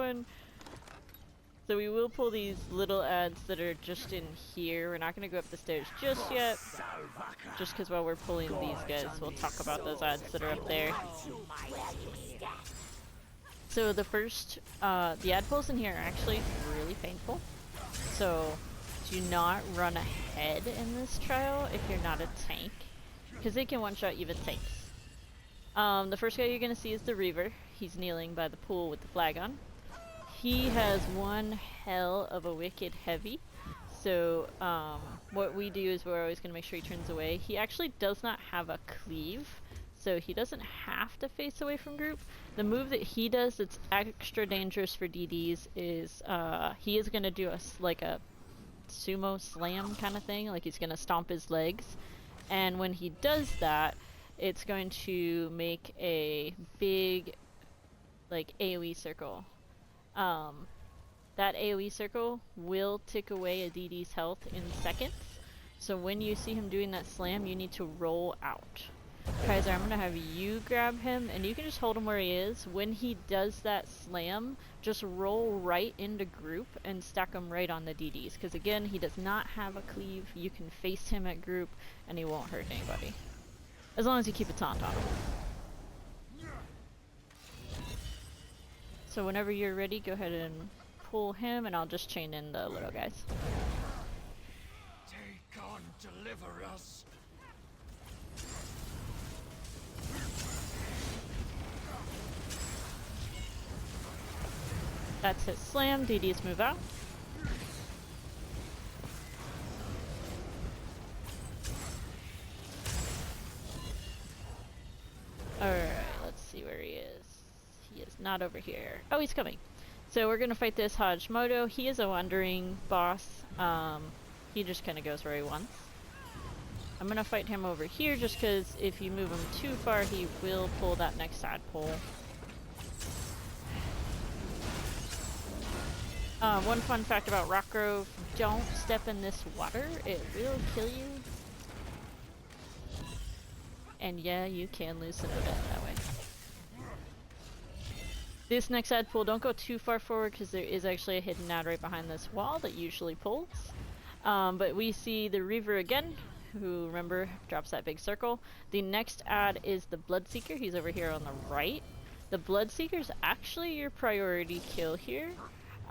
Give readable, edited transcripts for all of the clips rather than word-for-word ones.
run. So we will pull these little ads that are just in here. We're not going to go up the stairs just yet. Just because while we're pulling these guys, we'll talk about those ads that are up there. So the first, the ad pulls in here are actually really painful. So do not run ahead in this trial if you're not a tank. Because they can one-shot even tanks. The first guy you're going to see is the Reaver. He's kneeling by the pool with the flag on. He has one hell of a wicked heavy. So what we do is we're always going to make sure he turns away. He actually does not have a cleave, so he doesn't have to face away from group. The move that he does that's extra dangerous for DDs is he is going to do like a sumo slam kind of thing. Like he's going to stomp his legs. And when he does that, it's going to make a big like AoE circle. That AoE circle will tick away a DD's health in seconds. So when you see him doing that slam, you need to roll out. Kaiser, I'm going to have you grab him, and you can just hold him where he is. When he does that slam, just roll right into group and stack him right on the DDs. Because again, he does not have a cleave. You can face him at group, and he won't hurt anybody. As long as you keep a taunt on him. So whenever you're ready, go ahead and pull him, and I'll just chain in the little guys. Take on, deliver us. That's his slam. DDs move out. Alright, let's see where he is. He is not over here. Oh, he's coming. So we're gonna fight this Hajimoto. He is a wandering boss. He just kind of goes where he wants. I'm gonna fight him over here just because if you move him too far, he will pull that next ad pull. One fun fact about Rockgrove, don't step in this water. It will kill you. And yeah, you can lose some of it that way. This next ad pull, don't go too far forward because there is actually a hidden ad right behind this wall that usually pulls. But we see the Reaver again, who, remember, drops that big circle. The next ad is the Bloodseeker. He's over here on the right. The Bloodseeker is actually your priority kill here.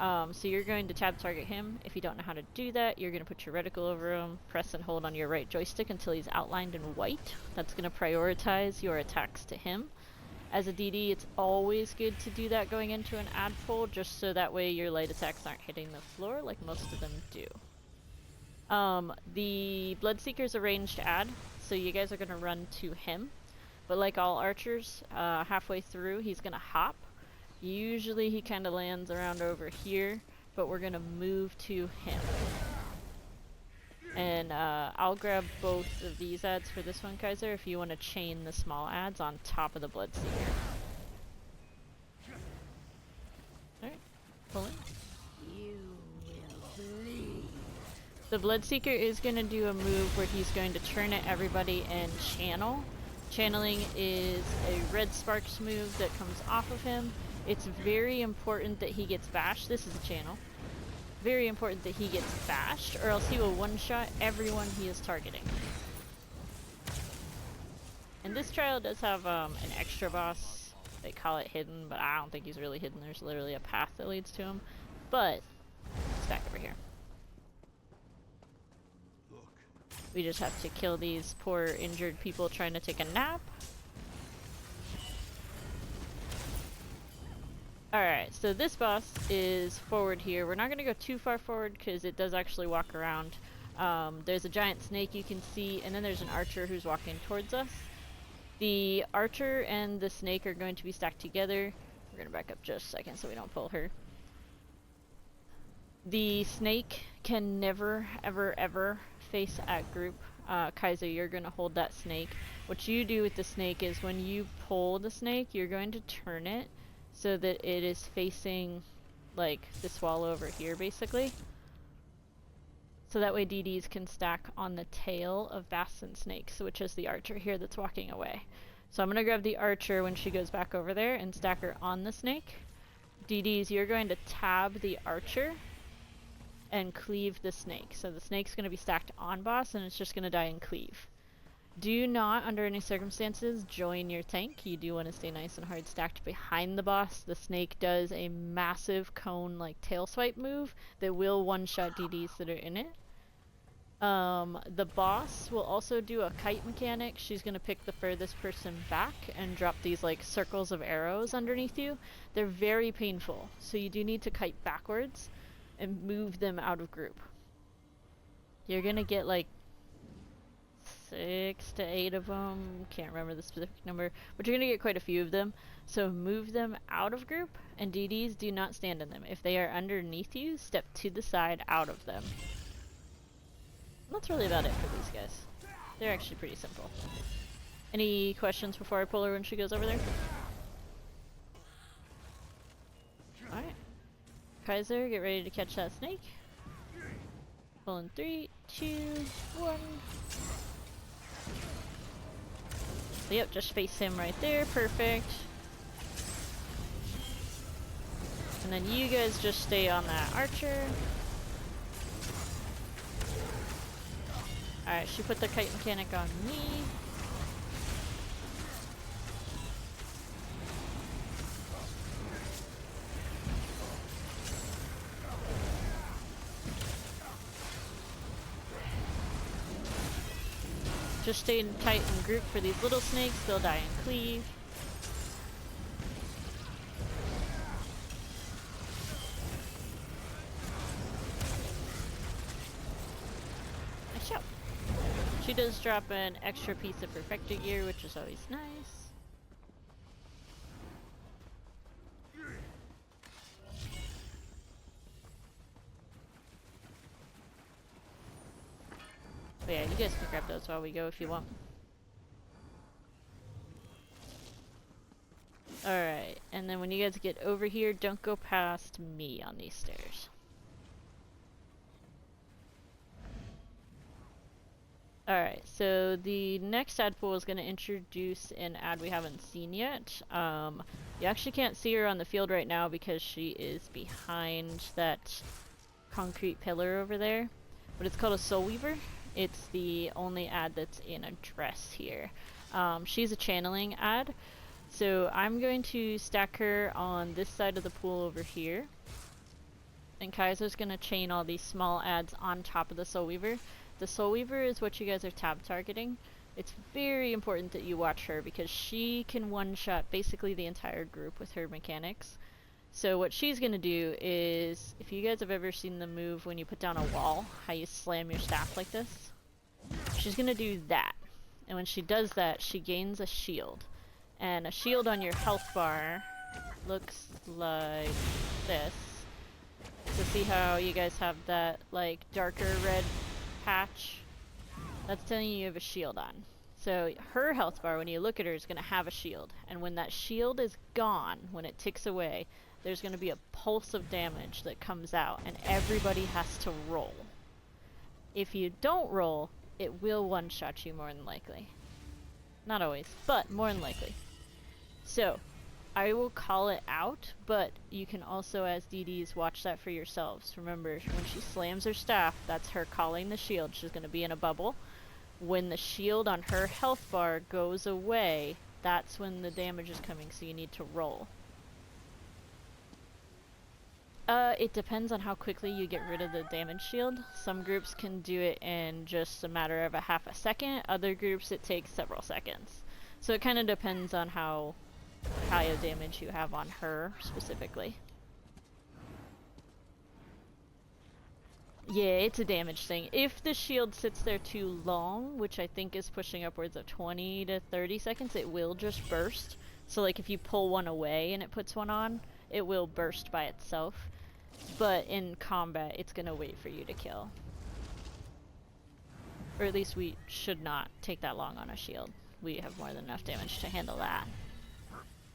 So you're going to tab target him. If you don't know how to do that, you're going to put your reticle over him, press and hold on your right joystick until he's outlined in white. That's going to prioritize your attacks to him. As a DD, it's always good to do that going into an ad pull, just so that way your light attacks aren't hitting the floor like most of them do. The Bloodseeker's a ranged ad, so you guys are going to run to him. But like all archers, halfway through he's going to hop. Usually he kind of lands around over here, but we're going to move to him. And I'll grab both of these ads for this one, Kaiser, if you want to chain the small ads on top of the Bloodseeker. Alright, pulling. You will bleed. The Bloodseeker is going to do a move where he's going to turn at everybody and channel. Channeling is a red sparks move that comes off of him. It's very important that he gets bashed. This is a channel. Very important that he gets bashed, or else he will one-shot everyone he is targeting. And this trial does have an extra boss. They call it hidden, but I don't think he's really hidden. There's literally a path that leads to him. But it's back over here. We just have to kill these poor injured people trying to take a nap. Alright, so this boss is forward here. We're not going to go too far forward because it does actually walk around. There's a giant snake you can see, and then there's an archer who's walking towards us. The archer and the snake are going to be stacked together. We're going to back up just a second so we don't pull her. The snake can never, ever, ever face at group. Kaiser, you're going to hold that snake. What you do with the snake is when you pull the snake, you're going to turn it so that it is facing like this wall over here basically. So that way DDs can stack on the tail of Bassin Snakes, which is the archer here that's walking away. So I'm going to grab the archer when she goes back over there and stack her on the snake. DDs, you're going to tab the archer and cleave the snake. So the snake's going to be stacked on boss and it's just going to die and cleave. Do not, under any circumstances, join your tank. You do want to stay nice and hard stacked behind the boss. The snake does a massive cone like tail swipe move that will one-shot DDs that are in it. The boss will also do a kite mechanic. She's going to pick the furthest person back and drop these like circles of arrows underneath you. They're very painful, so you do need to kite backwards and move them out of group. You're going to get like 6 to 8 of them, can't remember the specific number, but you're going to get quite a few of them. So move them out of group, and DDs, do not stand in them. If they are underneath you, step to the side out of them. That's really about it for these guys. They're actually pretty simple. Any questions before I pull her when she goes over there? Alright. Kaiser, get ready to catch that snake. Pull in 3, 2, 1. Yep, just face him right there. Perfect. And then you guys just stay on that archer. Alright, she put the kite mechanic on me. Just stay tight in group for these little snakes, they'll die and cleave. Nice job. She does drop an extra piece of perfected gear, which is always nice. But yeah, you guys can grab those while we go if you want. Alright, and then when you guys get over here, don't go past me on these stairs. Alright, so the next ad pool is going to introduce an ad we haven't seen yet. You actually can't see her on the field right now because she is behind that concrete pillar over there. But it's called a Soul Weaver. It's the only ad that's in a dress here. She's a channeling ad. So I'm going to stack her on this side of the pool over here. And Kaiser's going to chain all these small ads on top of the Soul Weaver. The Soul Weaver is what you guys are tab targeting. It's very important that you watch her because she can one-shot basically the entire group with her mechanics. So what she's going to do is, if you guys have ever seen the move when you put down a wall, how you slam your staff like this, she's going to do that. And when she does that, she gains a shield. And a shield on your health bar looks like this. So see how you guys have that like darker red patch? That's telling you have a shield on. So her health bar, when you look at her, is going to have a shield. And when that shield is gone, when it ticks away, there's going to be a pulse of damage that comes out, and everybody has to roll. If you don't roll, it will one-shot you more than likely. Not always, but more than likely. So, I will call it out, but you can also, as DDs, watch that for yourselves. Remember, when she slams her staff, that's her calling the shield. She's going to be in a bubble. When the shield on her health bar goes away, that's when the damage is coming, so you need to roll. It depends on how quickly you get rid of the damage shield. Some groups can do it in just a matter of a half a second. Other groups it takes several seconds. So it kind of depends on how high of damage you have on her specifically. Yeah, it's a damage thing. If the shield sits there too long, which I think is pushing upwards of 20 to 30 seconds, it will just burst. So like if you pull one away and it puts one on, it will burst by itself. But in combat, it's gonna wait for you to kill. Or at least we should not take that long on a shield. We have more than enough damage to handle that.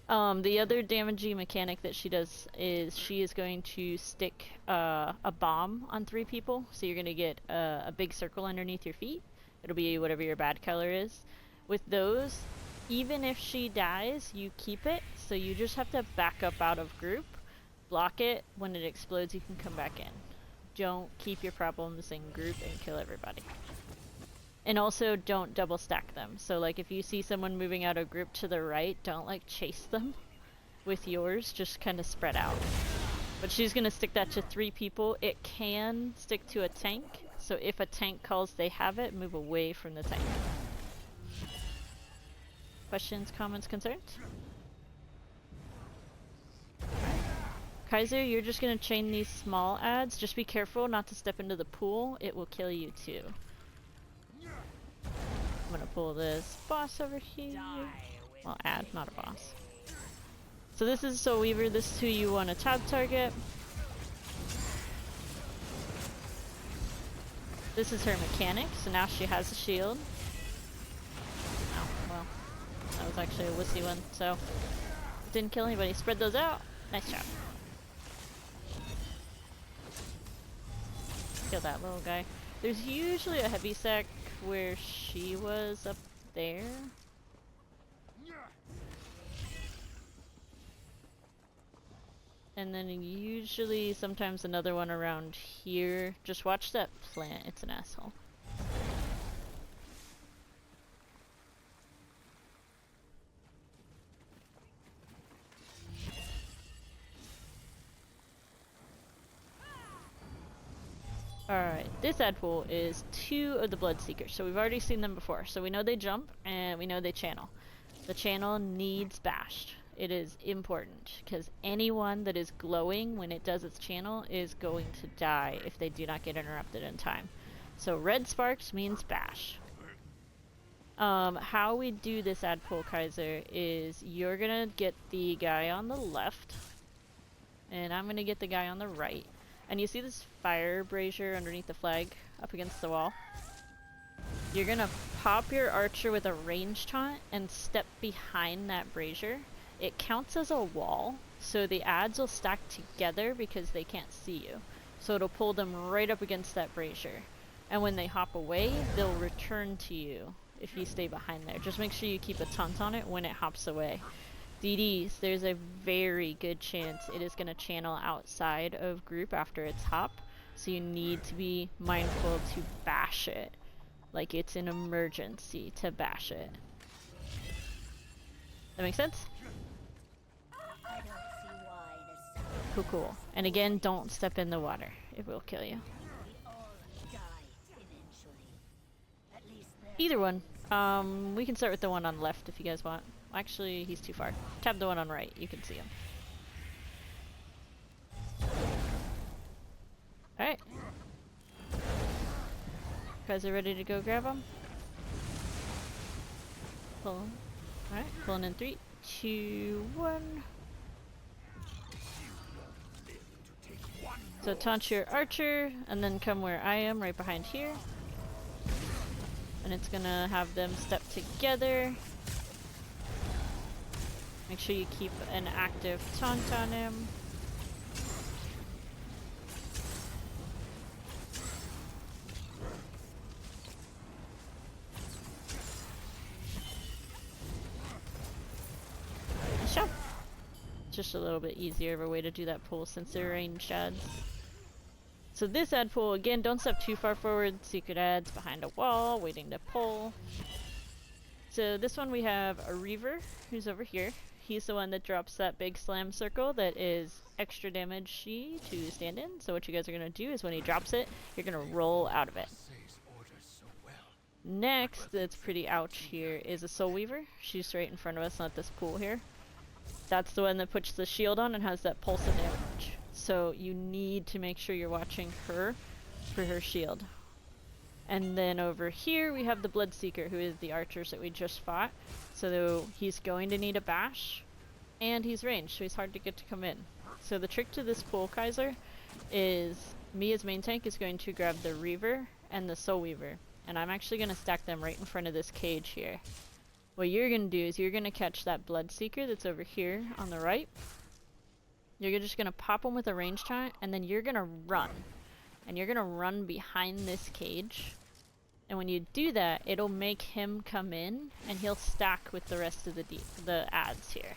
The other damaging mechanic that she does is she is going to stick a bomb on 3 people. So you're gonna get a big circle underneath your feet. It'll be whatever your bad color is. With those, even if she dies, you keep it. So you just have to back up out of group. block it. When it explodes, you can come back in. Don't keep your problems in group and kill everybody. And also don't double stack them. So like if you see someone moving out of group to the right, don't like chase them with yours, just kind of spread out. But she's gonna stick that to 3 people. It can stick to a tank, so if a tank calls they have it, move away from the tank. Questions, comments, concerns? Kaiser, you're just gonna chain these small adds. Just be careful not to step into the pool. It will kill you too. I'm gonna pull this boss over here. Well, add, not a boss. So this is Soul Weaver. This is who you want to tab target. This is her mechanic. So now she has a shield. Oh, well. That was actually a wussy one. So, didn't kill anybody. Spread those out. Nice job. Kill that little guy. There's usually a heavy sack where she was up there. And then usually sometimes another one around here. Just watch that plant, it's an asshole. Alright, this ad pool is 2 of the Bloodseekers, so we've already seen them before. So we know they jump, and we know they channel. The channel needs bashed. It is important, because anyone that is glowing when it does its channel is going to die if they do not get interrupted in time. So red sparks means bash. How we do this ad pool, Kaiser, is you're gonna get the guy on the left, and I'm gonna get the guy on the right. And you see this fire brazier underneath the flag up against the wall? You're gonna pop your archer with a range taunt and step behind that brazier. It counts as a wall, so the adds will stack together because they can't see you. So it'll pull them right up against that brazier. And when they hop away, they'll return to you if you stay behind there. Just make sure you keep a taunt on it when it hops away. DDs, there's a very good chance it is going to channel outside of group after its hop, so you need to be mindful to bash it. Like it's an emergency to bash it. That make sense? I don't see why this Cool, cool. And again, don't step in the water. It will kill you. we all die eventually. At least Either one. We can start with the one on the left if you guys want. Actually, he's too far. Tab the one on the right. You can see him. Alright. Guys are ready to go grab him? Pull him. Alright, pulling in 3, 2, 1. So taunt your archer, and then come where I am, right behind here. And it's gonna have them step together. Make sure you keep an active taunt on him. Nice job. Just a little bit easier of a way to do that pull since they're range ads. So this ad pull, again, don't step too far forward. Secret ads behind a wall, waiting to pull. So this one we have a Reaver, who's over here. He's the one that drops that big slam circle that is extra damage to stand in. So what you guys are going to do is when he drops it, you're going to roll out of it. Next, that's pretty ouch here, is a Soul Weaver. She's right in front of us, not this pool here. That's the one that puts the shield on and has that pulse of damage. So you need to make sure you're watching her for her shield. And then over here we have the Bloodseeker, who is the archers that we just fought. So he's going to need a bash, and he's ranged, so he's hard to get to come in. So the trick to this pool, Kaiser, is me as main tank is going to grab the Reaver and the Soul Weaver. And I'm actually going to stack them right in front of this cage here. What you're going to do is you're going to catch that Bloodseeker that's over here on the right. You're just going to pop him with a range taunt, and then you're going to run. And you're going to run behind this cage. And when you do that, it'll make him come in, and he'll stack with the rest of the adds here.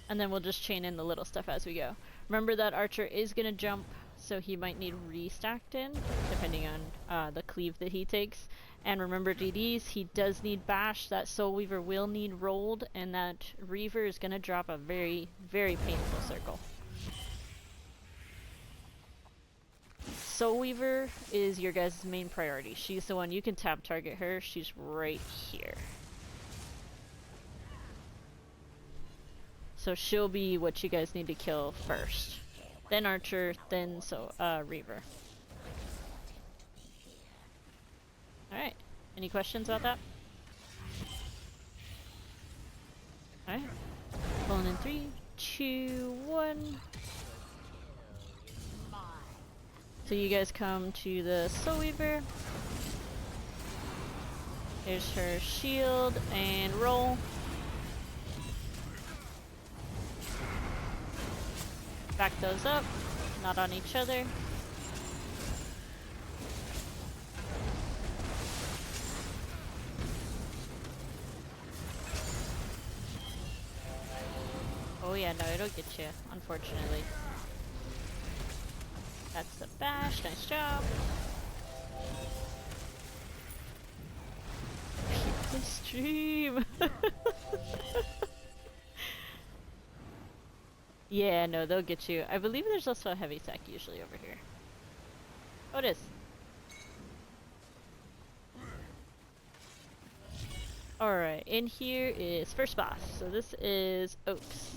And then we'll just chain in the little stuff as we go. Remember that archer is gonna jump, so he might need restacked in, depending on the cleave that he takes. And remember DDs, he does need bash, that Soul Weaver will need rolled, and that Reaver is gonna drop a very, very painful circle. Soul Weaver is your guys' main priority. She's the one you can tab target her, she's right here. So she'll be what you guys need to kill first. Then Archer, then Reaver. Alright. Any questions about that? Alright. Rolling in 3, 2, 1. So you guys come to the Soul Weaver. Here's her shield and roll. Back those up, not on each other. Oh yeah, no, it'll get you, unfortunately. That's the bash, nice job. Keep the stream! Yeah, no, they'll get you. I believe there's also a heavy sack usually over here. Oh, it is. Alright, in here is first boss. So this is Oaks.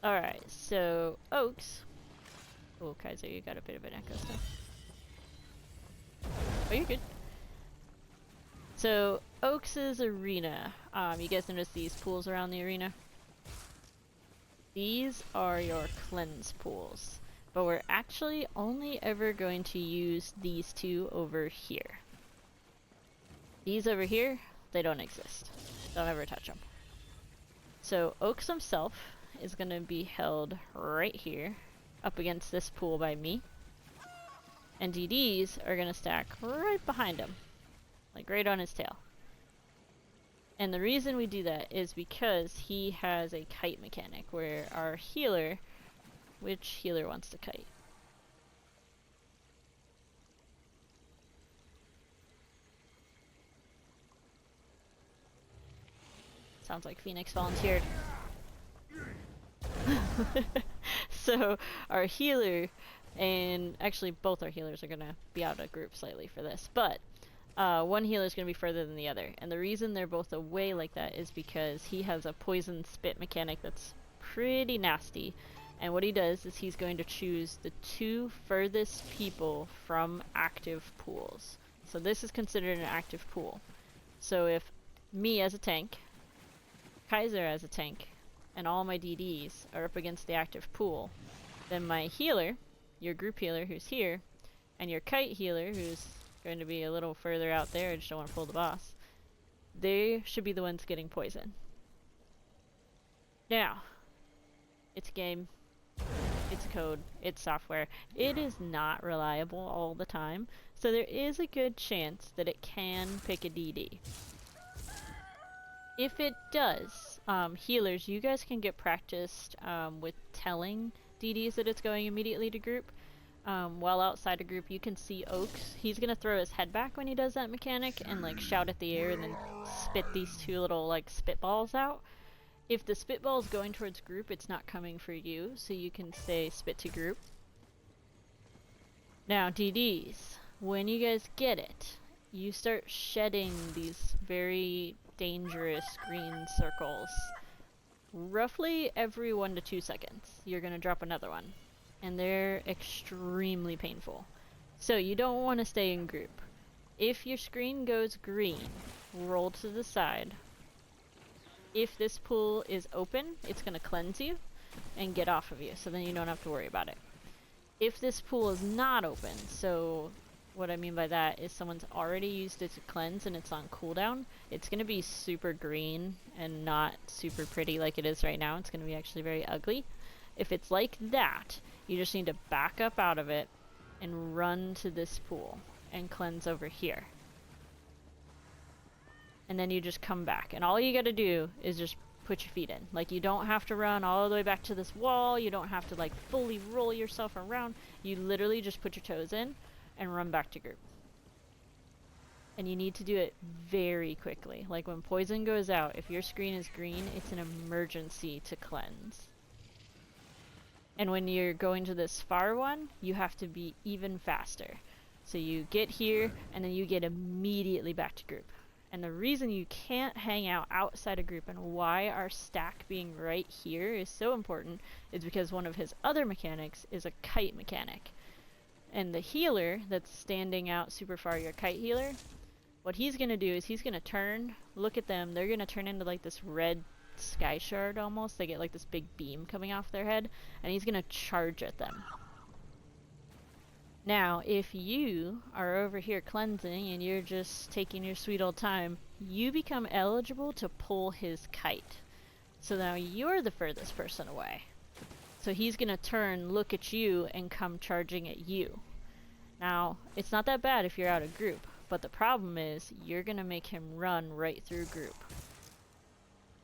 Alright, so Oaks. Oh, Kaiser, you got a bit of an echo stuff. Oh, you're good. So, Oaks' arena. You guys notice these pools around the arena? These are your cleanse pools. But we're actually only ever going to use these two over here. These over here, they don't exist. Don't ever touch them. So, Oaks himself is going to be held right here, up against this pool by me. And DDs are gonna stack right behind him. Like right on his tail. And the reason we do that is because he has a kite mechanic where our healer, which healer wants to kite? Sounds like Phoenix volunteered. So our healer, and actually both our healers are gonna be out of group slightly for this, but one healer is gonna be further than the other, and the reason they're both away like that is because he has a poison spit mechanic that's pretty nasty, and what he does is he's going to choose the 2 furthest people from active pools. So this is considered an active pool. So if me as a tank, Kaiser as a tank, and all my DDs are up against the active pool, then my healer, your group healer who's here, and your kite healer who's going to be a little further out there, I just don't want to pull the boss, they should be the ones getting poison. Now, it's a game, it's code, it's software. It is not reliable all the time, so there is a good chance that it can pick a DD. If it does, healers, you guys can get practiced with telling DDs that it's going immediately to group. While outside a group, you can see Oaks. He's gonna throw his head back when he does that mechanic and like shout at the air and then spit these 2 little like spitballs out. If the spitball is going towards group, it's not coming for you, so you can say spit to group. Now DDs, when you guys get it, you start shedding these very dangerous green circles. Roughly every 1 to 2 seconds, you're gonna drop another one. And they're extremely painful. So you don't want to stay in group. If your screen goes green, roll to the side. If this pool is open, it's gonna cleanse you and get off of you, so then you don't have to worry about it. If this pool is not open, so what I mean by that is someone's already used it to cleanse and it's on cooldown, it's gonna be super green and not super pretty like it is right now. It's gonna be actually very ugly. If it's like that, you just need to back up out of it and run to this pool. and cleanse over here. And then you just come back. And all you gotta do is just put your feet in. Like, you don't have to run all the way back to this wall. You don't have to, like, fully roll yourself around. You literally just put your toes in and run back to group. And you need to do it very quickly. Like, when poison goes out, if your screen is green, it's an emergency to cleanse. And when you're going to this far one, you have to be even faster. So you get here, and then you get immediately back to group. And the reason you can't hang out outside a group and why our stack being right here is so important is because one of his other mechanics is a kite mechanic. And the healer that's standing out super far, your kite healer, what he's going to do is he's going to turn, look at them, they're going to turn into like this red sky shard almost. They get like this big beam coming off their head, and he's going to charge at them. Now, if you are over here cleansing and you're just taking your sweet old time, you become eligible to pull his kite. So now you're the furthest person away. So he's gonna turn, look at you, and come charging at you. Now, it's not that bad if you're out of group, but the problem is you're gonna make him run right through group.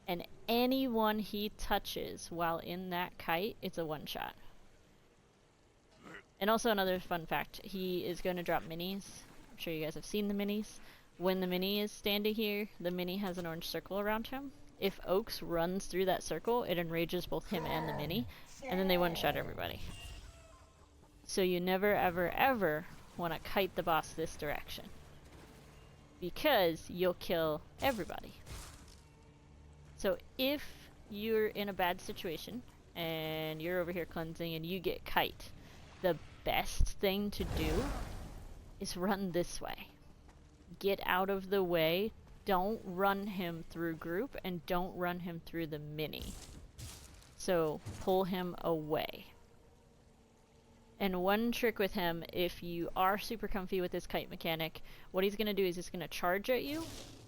And anyone he touches while in that kite, it's a one-shot. And also another fun fact, he is going to drop minis. I'm sure you guys have seen the minis. When the mini is standing here, the mini has an orange circle around him. If Oaks runs through that circle, it enrages both him and the mini, and then they one-shot everybody. So you never ever ever want to kite the boss this direction, because you'll kill everybody. So if you're in a bad situation, and you're over here cleansing and you get kite, the best thing to do is run this way. Get out of the way. Don't run him through group, and don't run him through the mini. So pull him away. And one trick with him, if you are super comfy with this kite mechanic, what he's going to do is he's going to charge at you,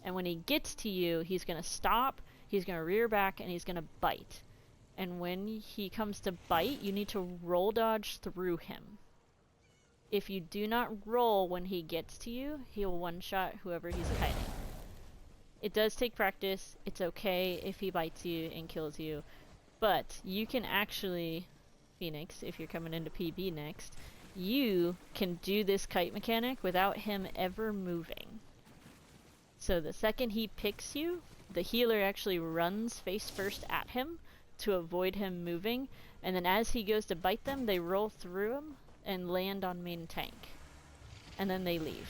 and when he gets to you, he's going to stop, he's going to rear back, and he's going to bite. And when he comes to bite, you need to roll dodge through him. If you do not roll when he gets to you, he'll one-shot whoever he's kiting. It does take practice. It's okay if he bites you and kills you. But you can actually, Phoenix, if you're coming into PB next, you can do this kite mechanic without him ever moving. So the second he picks you, the healer actually runs face first at him to avoid him moving, and then as he goes to bite them, they roll through him and land on main tank. And then they leave.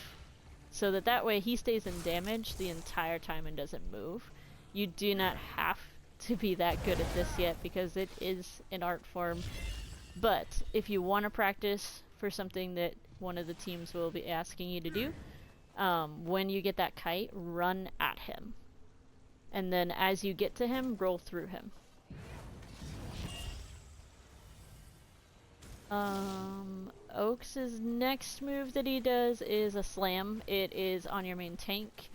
So that way he stays in damage the entire time and doesn't move. You do not have to be that good at this yet, because it is an art form. But if you want to practice for something that one of the teams will be asking you to do, when you get that kite, run at him. And then as you get to him, roll through him. Oaks' next move that he does is a slam. It is on your main tank.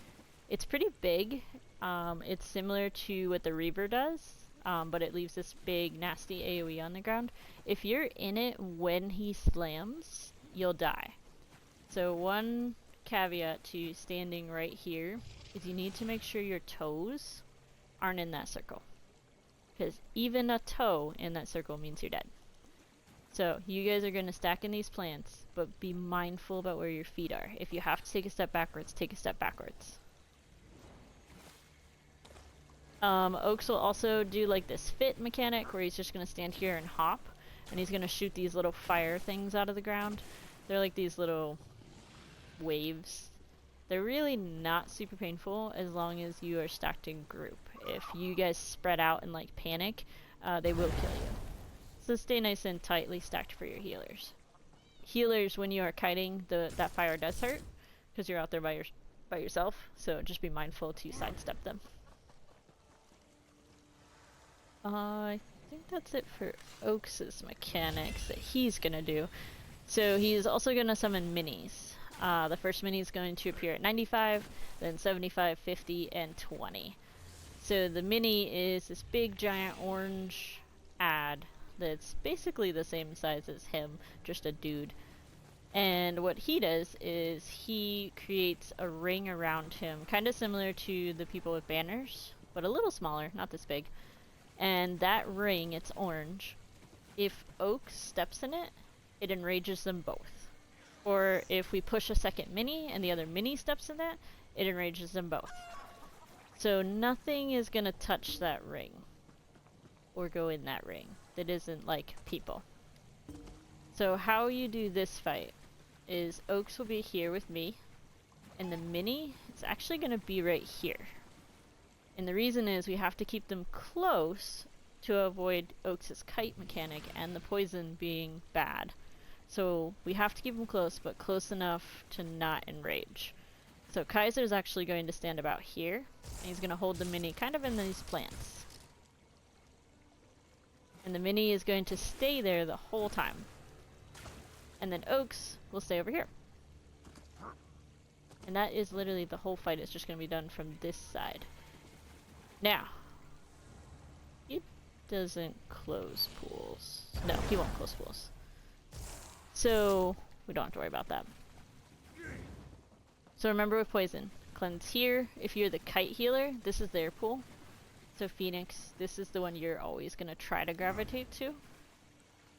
It's pretty big. It's similar to what the Reaver does, but it leaves this big nasty AoE on the ground. If you're in it when he slams, you'll die. So one caveat to standing right here is you need to make sure your toes aren't in that circle, because even a toe in that circle means you're dead. So you guys are going to stack in these plants, but be mindful about where your feet are. If you have to take a step backwards, take a step backwards. Oaks will also do like this fit mechanic where he's just going to stand here and hop, and he's going to shoot these little fire things out of the ground. They're like these little waves. They're really not super painful as long as you are stacked in group. If you guys spread out and like panic, they will kill you. So stay nice and tightly stacked for your healers. Healers, when you are kiting, that fire does hurt because you're out there by yourself. So just be mindful to sidestep them. I think that's it for Oaks' mechanics that he's gonna do. So he's also gonna summon minis. The first mini is going to appear at 95, then 75, 50, and 20. So the mini is this big giant orange ad that's basically the same size as him, just a dude. And what he does is he creates a ring around him, kind of similar to the people with banners, but a little smaller, not this big. And that ring, it's orange. If Oak steps in it, it enrages them both. Or if we push a second mini and the other mini steps in that, it enrages them both. So nothing is going to touch that ring or go in that ring that isn't like people. So how you do this fight is Oaks will be here with me, and the mini is actually going to be right here. And the reason is we have to keep them close to avoid Oaks' kite mechanic and the poison being bad. So we have to keep them close, but close enough to not enrage. So Kaiser's actually going to stand about here, and he's going to hold the mini kind of in these plants. And the mini is going to stay there the whole time. And then Oaks will stay over here. And that is literally the whole fight is just going to be done from this side. Now, he doesn't close pools. No, he won't close pools. So, we don't have to worry about that. So remember with poison, cleanse here. If you're the kite healer, this is their pool. So Phoenix, this is the one you're always going to try to gravitate to.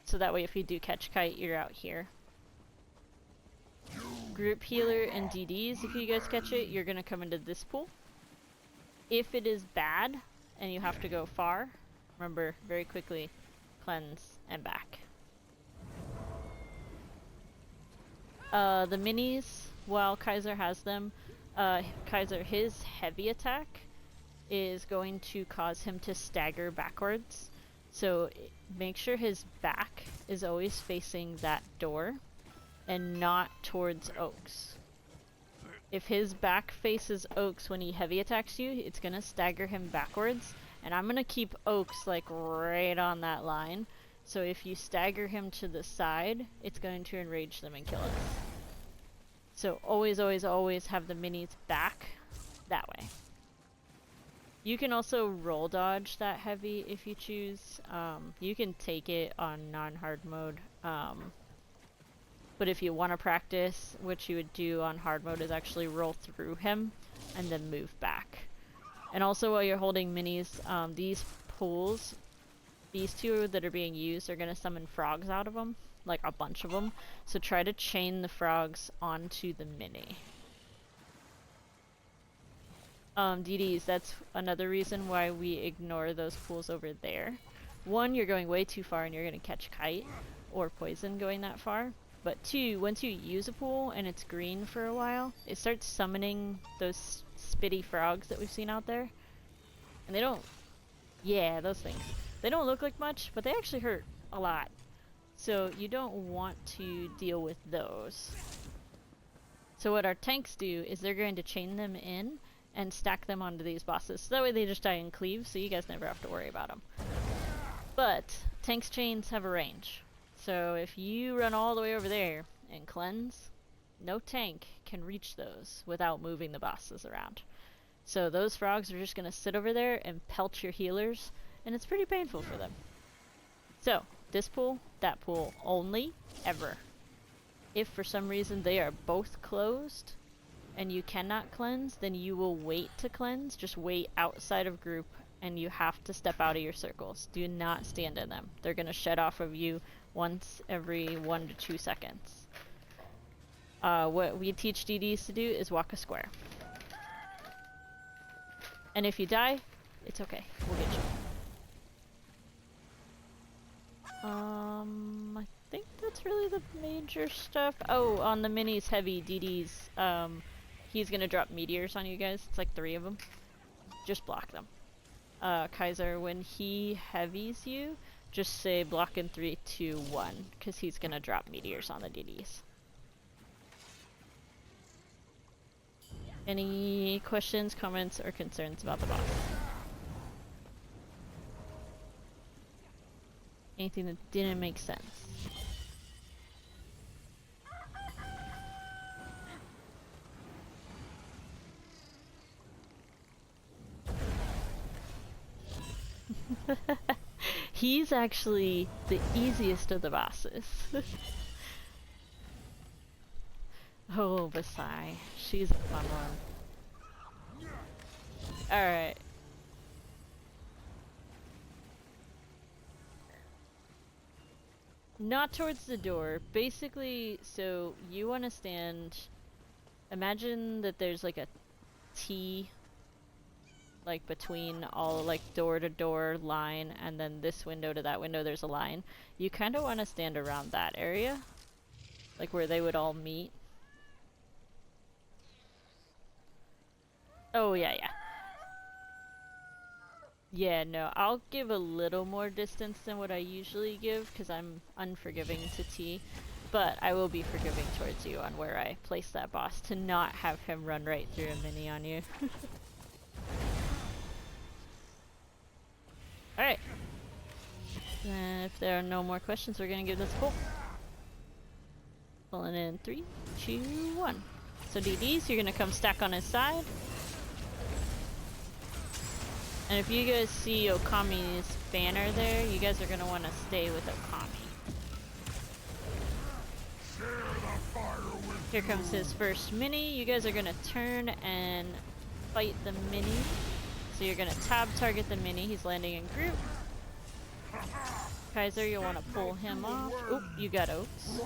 So that way if you do catch kite, you're out here. Group healer and DDs, if you guys catch it, you're going to come into this pool. If it is bad and you have to go far, remember very quickly, cleanse and back. The minis, while Kaiser has them, Kaiser, his heavy attack is going to cause him to stagger backwards. So make sure his back is always facing that door and not towards Oaks. If his back faces Oaks when he heavy attacks you, it's gonna stagger him backwards. And I'm gonna keep Oaks like right on that line. So if you stagger him to the side, it's going to enrage them and kill us. So always, always, always have the minis back that way. You can also roll dodge that heavy if you choose. You can take it on non-hard mode. But if you want to practice, what you would do on hard mode is actually roll through him and then move back. And also while you're holding minis, these pools, these two that are being used are going to summon frogs out of them, like a bunch of them. So try to chain the frogs onto the mini. DDs, that's another reason why we ignore those pools over there. One, you're going way too far and you're going to catch kite or poison going that far. But two, once you use a pool and it's green for a while, it starts summoning those spitty frogs that we've seen out there. And they don't, yeah, those things. They don't look like much, but they actually hurt a lot. So you don't want to deal with those. So what our tanks do is they're going to chain them in and stack them onto these bosses. So that way they just die in cleave, so you guys never have to worry about them. But tanks' chains have a range. So if you run all the way over there and cleanse, no tank can reach those without moving the bosses around. So those frogs are just going to sit over there and pelt your healers, and it's pretty painful for them. So, this pool, that pool, only, ever. If for some reason they are both closed, and you cannot cleanse, then you will wait to cleanse. Just wait outside of group, and you have to step out of your circles. Do not stand in them. They're going to shed off of you once every 1 to 2 seconds. What we teach DDs to do is walk a square. And if you die, it's okay. We'll get you. I think that's really the major stuff. Oh, on the minis heavy DDs, he's gonna drop meteors on you guys. It's like 3 of them. Just block them. Kaiser, when he heavies you, just say block in 3, 2, 1, because he's gonna drop meteors on the DDs. Any questions, comments, or concerns about the boss? Anything that didn't make sense? He's actually the easiest of the bosses. Oh, Basai. She's a fun one. Alright. Not towards the door. Basically, so you want to stand... Imagine that there's like a T, like between all like door to door line, and then this window to that window there's a line. You kind of want to stand around that area, like where they would all meet. Oh yeah, yeah. Yeah, no, I'll give a little more distance than what I usually give because I'm unforgiving to T, but I will be forgiving towards you on where I place that boss to not have him run right through a mini on you. Alright. If there are no more questions, we're gonna give this a pull. Pulling in 3, 2, 1. So DDs, you're gonna come stack on his side. And if you guys see Okami's banner there, you guys are gonna want to stay with Okami. Here comes his first mini. You guys are gonna turn and fight the mini. So you're gonna tab target the mini. He's landing in group. Kaiser, you'll want to pull him off. Oop, you got Oaks.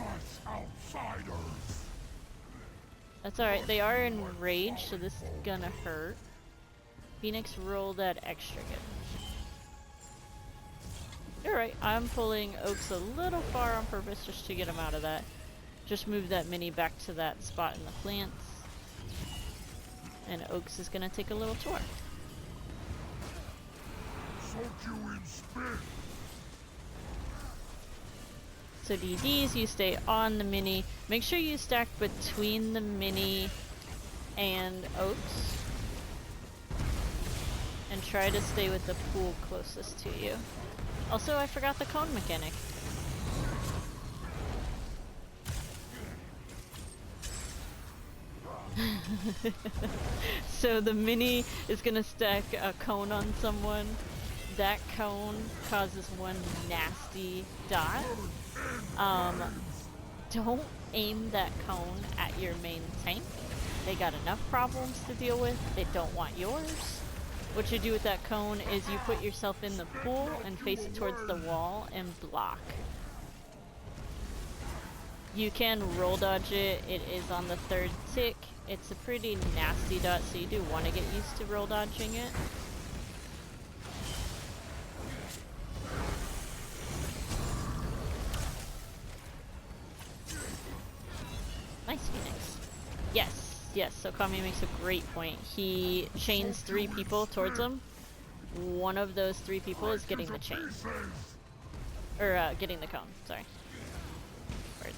That's alright. They are enraged, so this is gonna hurt. Phoenix, roll that extra good. Alright, I'm pulling Oaks a little far on purpose just to get him out of that. Just move that mini back to that spot in the plants. And Oaks is gonna take a little tour. So DDs, you stay on the mini. Make sure you stack between the mini and Oaks. And try to stay with the pool closest to you. Also, I forgot the cone mechanic. So the mini is gonna stack a cone on someone. That cone causes one nasty dot. Don't aim that cone at your main tank. They got enough problems to deal with. They don't want yours. What you do with that cone is you put yourself in the pool and face it towards the wall and block. You can roll dodge it. It is on the 3rd tick. It's a pretty nasty dot, so you do want to get used to roll dodging it. Nice, Phoenix. Yes. Yes, so Kami makes a great point. He chains 3 people towards him. One of those 3 people is getting the chain. Or, getting the cone, sorry. Words.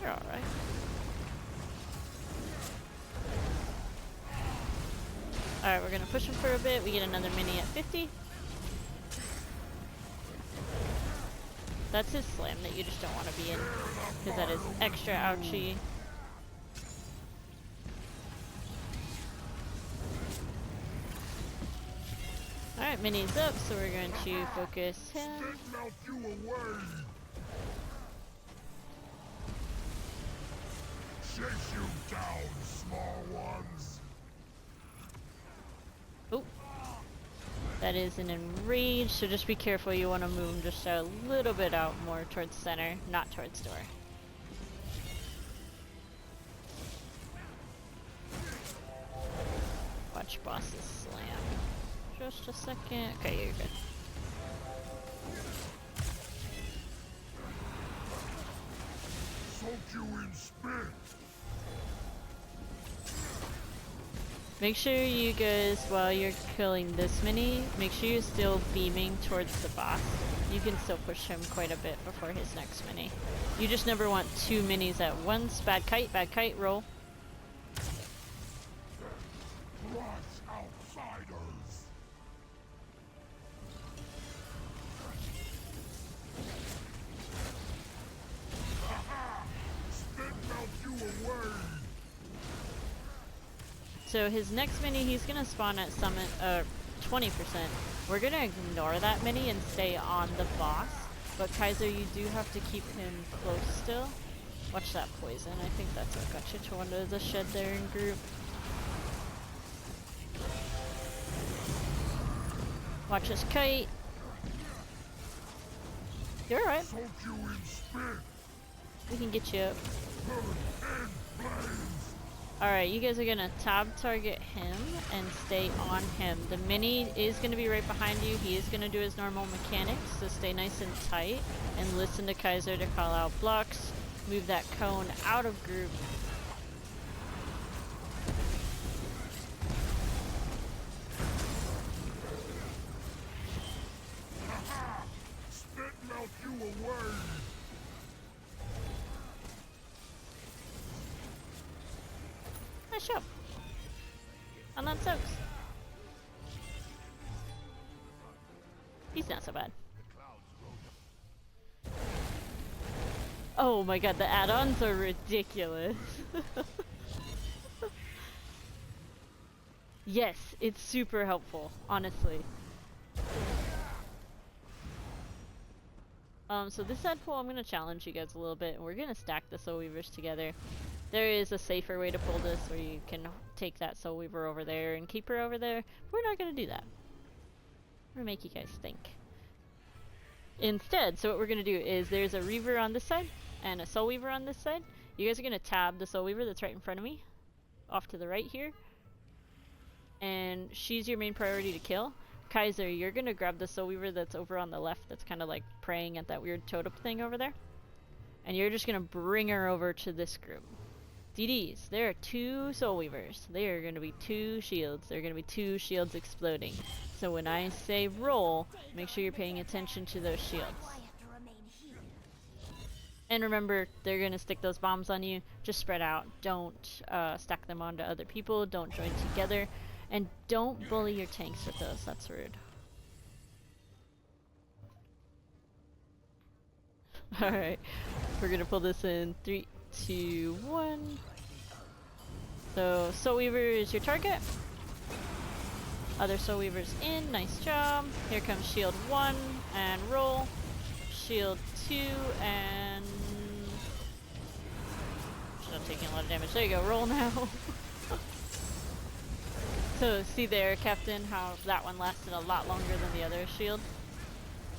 You're alright. Alright, we're gonna push him for a bit. We get another mini at 50. That's his slam that you just don't want to be in, because that is extra ouchy. Alright, mini's up, so we're going to focus him. Chase you down, small ones. Oh. That is an enrage, so just be careful. You want to move him just a little bit out more towards center, not towards door. Watch boss's slam. Just a second. Okay, you're good. Soak you in spit. Make sure you guys, while you're killing this mini, make sure you're still beaming towards the boss. You can still push him quite a bit before his next mini. You just never want 2 minis at once. Bad kite, roll. Outsiders. Spit melt you away. So his next mini, he's gonna spawn at summit, 20%. We're gonna ignore that mini and stay on the boss. But Kaiser, you do have to keep him close still. Watch that poison. I think that's what got you to under the shed there in group. Watch us kite. You're alright. Soak you in spit. We can get you up. Burn and flames. Alright, you guys are gonna tab target him and stay on him. The mini is gonna be right behind you. He is gonna do his normal mechanics, so stay nice and tight and listen to Kaiser to call out blocks. Move that cone out of group. Spit melt you away. Nice job. And that soaks. He's not so bad. Oh my god, the add-ons are ridiculous. Yes, it's super helpful, honestly. So this side pull, I'm gonna challenge you guys a little bit, and we're gonna stack the Soul Weavers together. There is a safer way to pull this, where you can take that Soul Weaver over there and keep her over there. We're not gonna do that. We're gonna make you guys think. Instead, so what we're gonna do is there's a Reaver on this side and a Soul Weaver on this side. You guys are gonna tab the Soul Weaver that's right in front of me, off to the right here, and she's your main priority to kill. Kaiser, you're gonna grab the Soul Weaver that's over on the left, that's kind of like praying at that weird totem thing over there, and you're just gonna bring her over to this group. DDs, there are 2 Soul Weavers. They are gonna be 2 shields. There are gonna be 2 shields exploding. So when I say roll, make sure you're paying attention to those shields. And remember, they're gonna stick those bombs on you. Just spread out. Don't stack them onto other people. Don't join together. And don't bully your tanks with those. That's rude. Alright. We're gonna pull this in 3, 2, 1. So, Soul Weaver is your target. Other Soul Weavers in. Nice job. Here comes shield 1 and roll. Shield 2 and... She's not taking a lot of damage. There you go. Roll now. So, see there, Captain, how that one lasted a lot longer than the other shield?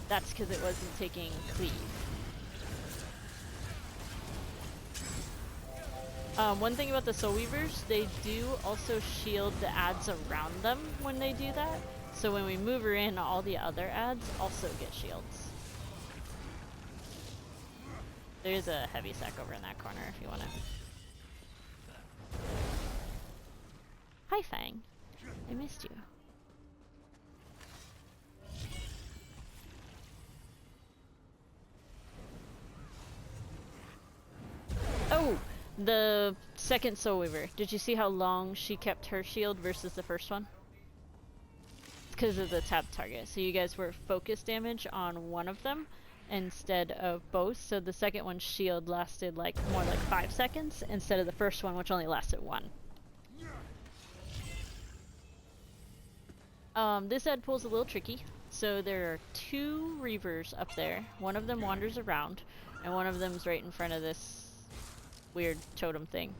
That's because it wasn't taking cleave. One thing about the Soul Weavers, they do also shield the adds around them when they do that. So when we move her in, all the other adds also get shields. There's a heavy sack over in that corner if you want it. Hi, Fang. I missed you. Oh! The second Soul Weaver. Did you see how long she kept her shield versus the first one? It's because of the tab target. So you guys were focus damage on one of them instead of both. So the second one's shield lasted like more like 5 seconds instead of the first one, which only lasted 1. This head pull's a little tricky. So there are 2 Reavers up there. One of them wanders around, and one of them's right in front of this weird totem thing.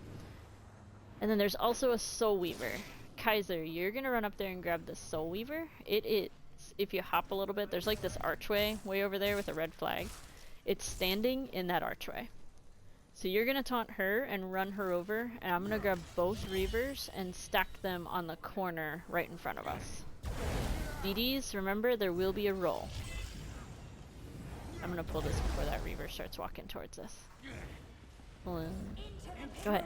And then there's also a Soul Weaver. Kaiser, you're gonna run up there and grab the Soul Weaver. It is, if you hop a little bit, there's like this archway way over there with a red flag. It's standing in that archway. So you're gonna taunt her and run her over, and I'm gonna grab both Reavers and stack them on the corner right in front of us. DDs, remember there will be a roll. I'm gonna pull this before that Reaver starts walking towards us. Go ahead.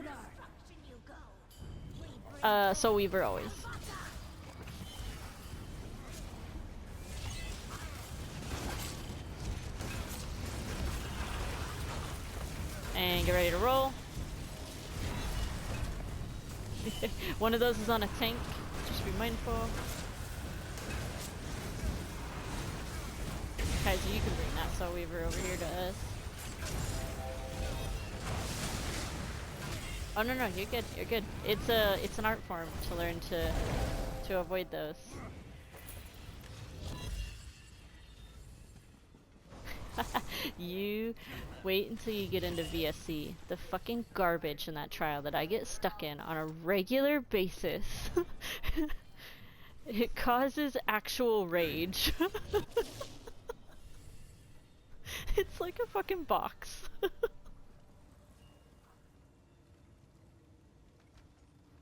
Soul Weaver always. And get ready to roll. One of those is on a tank. Just be mindful. Kaiser, you can bring that Soul Weaver over here to us. Oh no, you're good. You're good. It's an art form to learn to avoid those. You wait until you get into VSC. The fucking garbage in that trial that I get stuck in on a regular basis. It causes actual rage. It's like a fucking box.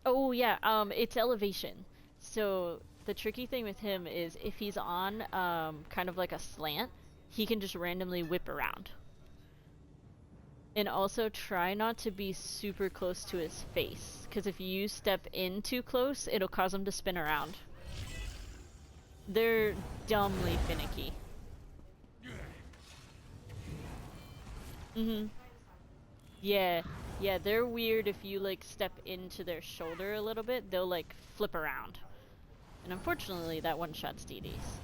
Oh yeah, it's elevation. So the tricky thing with him is if he's on kind of like a slant, he can just randomly whip around. And also try not to be super close to his face, because if you step in too close, it'll cause him to spin around. They're dumbly finicky. Mhm. Yeah, yeah, they're weird if you like step into their shoulder a little bit, they'll like flip around. And unfortunately, that one-shots DDs.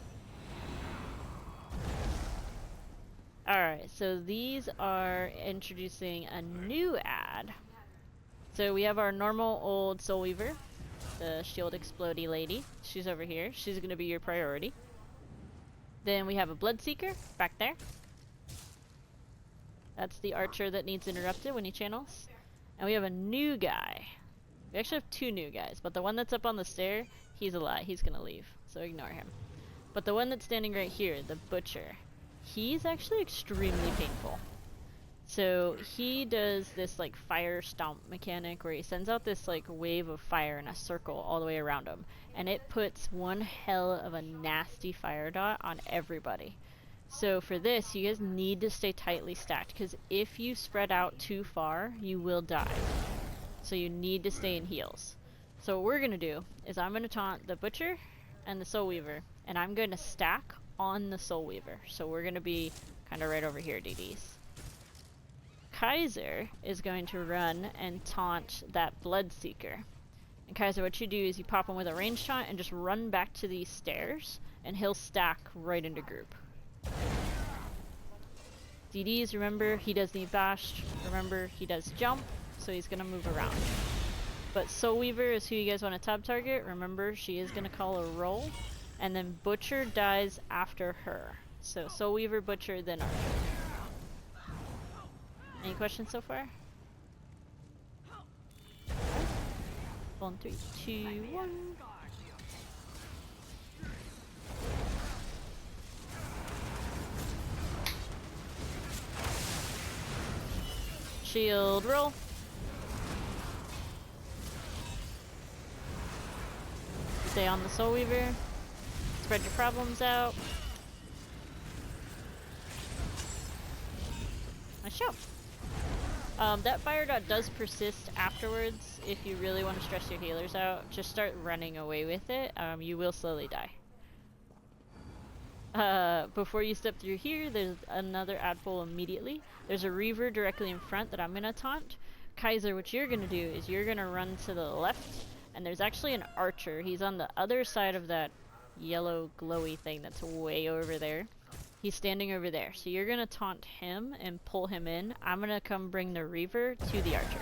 Alright, so these are introducing a new ad. So we have our normal old Soul Weaver, the shield explodey lady. She's over here. She's gonna be your priority. Then we have a Bloodseeker back there. That's the archer that needs interrupted when he channels. And we have a new guy. We actually have two new guys, but the one that's up on the stair, he's a lie. He's gonna leave, so ignore him. But the one that's standing right here, the butcher, he's actually extremely painful. So he does this like fire stomp mechanic where he sends out this like wave of fire in a circle all the way around him, and it puts one hell of a nasty fire dot on everybody. So for this, you guys need to stay tightly stacked, because if you spread out too far, you will die. So you need to stay in heals. So what we're gonna do is I'm gonna taunt the butcher and the Soul Weaver, and I'm gonna stack on the Soul Weaver. So we're gonna be kind of right over here, DDs. Kaiser is going to run and taunt that Bloodseeker. And Kaiser, what you do is you pop him with a range taunt and just run back to these stairs, and he'll stack right into group. DDs, remember, he does need bashed. Remember, he does jump, so he's gonna move around. But Soul Weaver is who you guys want to tab target. Remember, she is gonna call a roll, and then Butcher dies after her. So Soul Weaver, Butcher, then Archer. Any questions so far? On 3, 2, 1. Shield roll. Stay on the Soul Weaver. Spread your problems out. Nice job. That fire dot does persist afterwards. If you really want to stress your healers out, just start running away with it. You will slowly die. Before you step through here, there's another ad pull immediately. There's a Reaver directly in front that I'm gonna taunt. Kaiser, what you're gonna do is you're gonna run to the left, and there's actually an archer. He's on the other side of that yellow glowy thing that's way over there. He's standing over there. So you're gonna taunt him and pull him in. I'm gonna come bring the Reaver to the archer.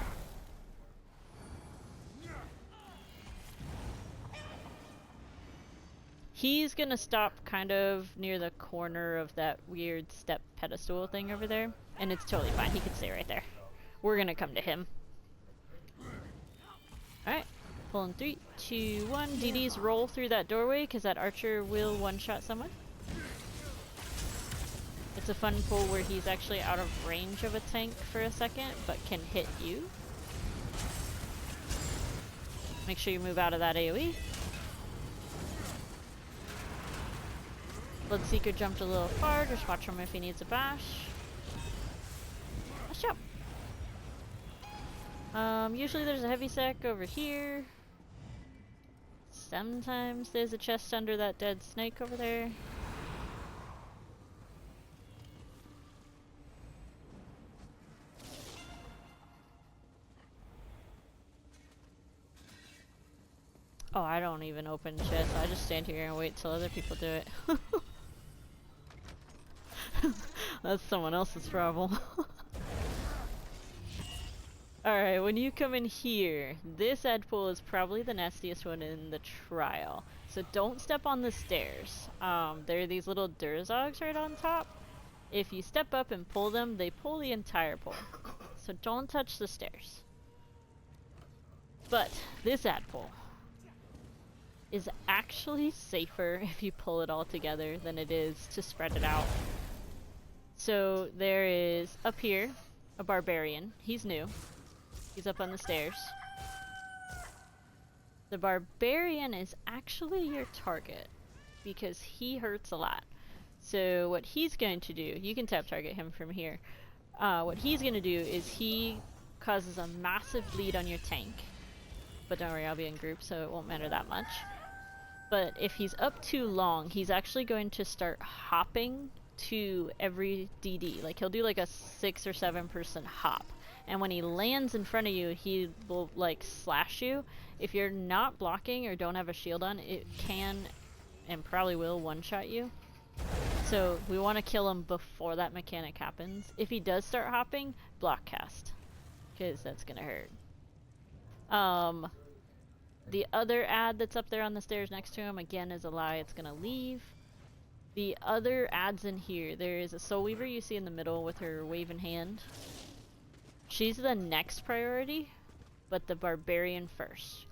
He's gonna stop kind of near the corner of that weird step pedestal thing over there, and it's totally fine. He can stay right there. We're gonna come to him. Alright, pulling 3, 2, 1. DDs roll through that doorway, because that archer will one-shot someone. It's a fun pull where he's actually out of range of a tank for a second, but can hit you. Make sure you move out of that AoE. Bloodseeker jumped a little far, just watch him if he needs a bash. Let's jump. Usually there's a heavy sack over here. Sometimes there's a chest under that dead snake over there. Oh, I don't even open chests. I just stand here and wait till other people do it. That's someone else's problem. Alright, when you come in here, this ad pool is probably the nastiest one in the trial. So don't step on the stairs. There are these little Durzogs right on top. If you step up and pull them, they pull the entire pole. So don't touch the stairs. But this ad pole is actually safer if you pull it all together than it is to spread it out. So there is, up here, a barbarian. He's new. He's up on the stairs. The barbarian is actually your target because he hurts a lot. So what he's going to do, you can tap target him from here. What he's going to do is he causes a massive bleed on your tank. But don't worry, I'll be in group, so it won't matter that much. But if he's up too long, he's actually going to start hopping to every DD. Like, he'll do like a 6 or 7 person hop. And when he lands in front of you, he will like slash you. If you're not blocking or don't have a shield on, it can and probably will one-shot you. So we want to kill him before that mechanic happens. If he does start hopping, block cast, because that's gonna hurt. The other ad that's up there on the stairs next to him, again, is a lie. It's gonna leave. The other ads in here, there is a Soul Weaver you see in the middle with her waving hand. She's the next priority, but the Barbarian first.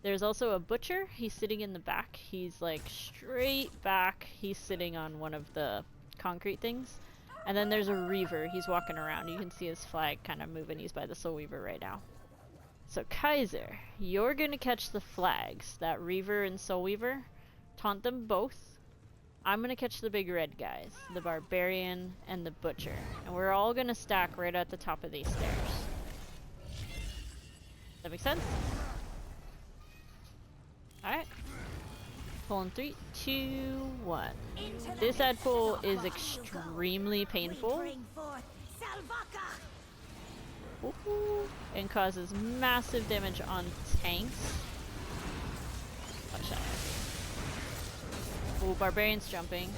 There's also a Butcher. He's sitting in the back. He's like straight back. He's sitting on one of the concrete things. And then there's a Reaver. He's walking around. You can see his flag kind of moving. He's by the Soul Weaver right now. So Kaiser, you're gonna catch the flags. That Reaver and Soul Weaver. Taunt them both. I'm gonna catch the big red guys. The Barbarian and the Butcher. And we're all gonna stack right at the top of these stairs. That make sense? Alright. Pulling 3, 2, 1. This ad pull is extremely painful. Ooh, and causes massive damage on tanks. Watch out. Ooh, Barbarian's jumping.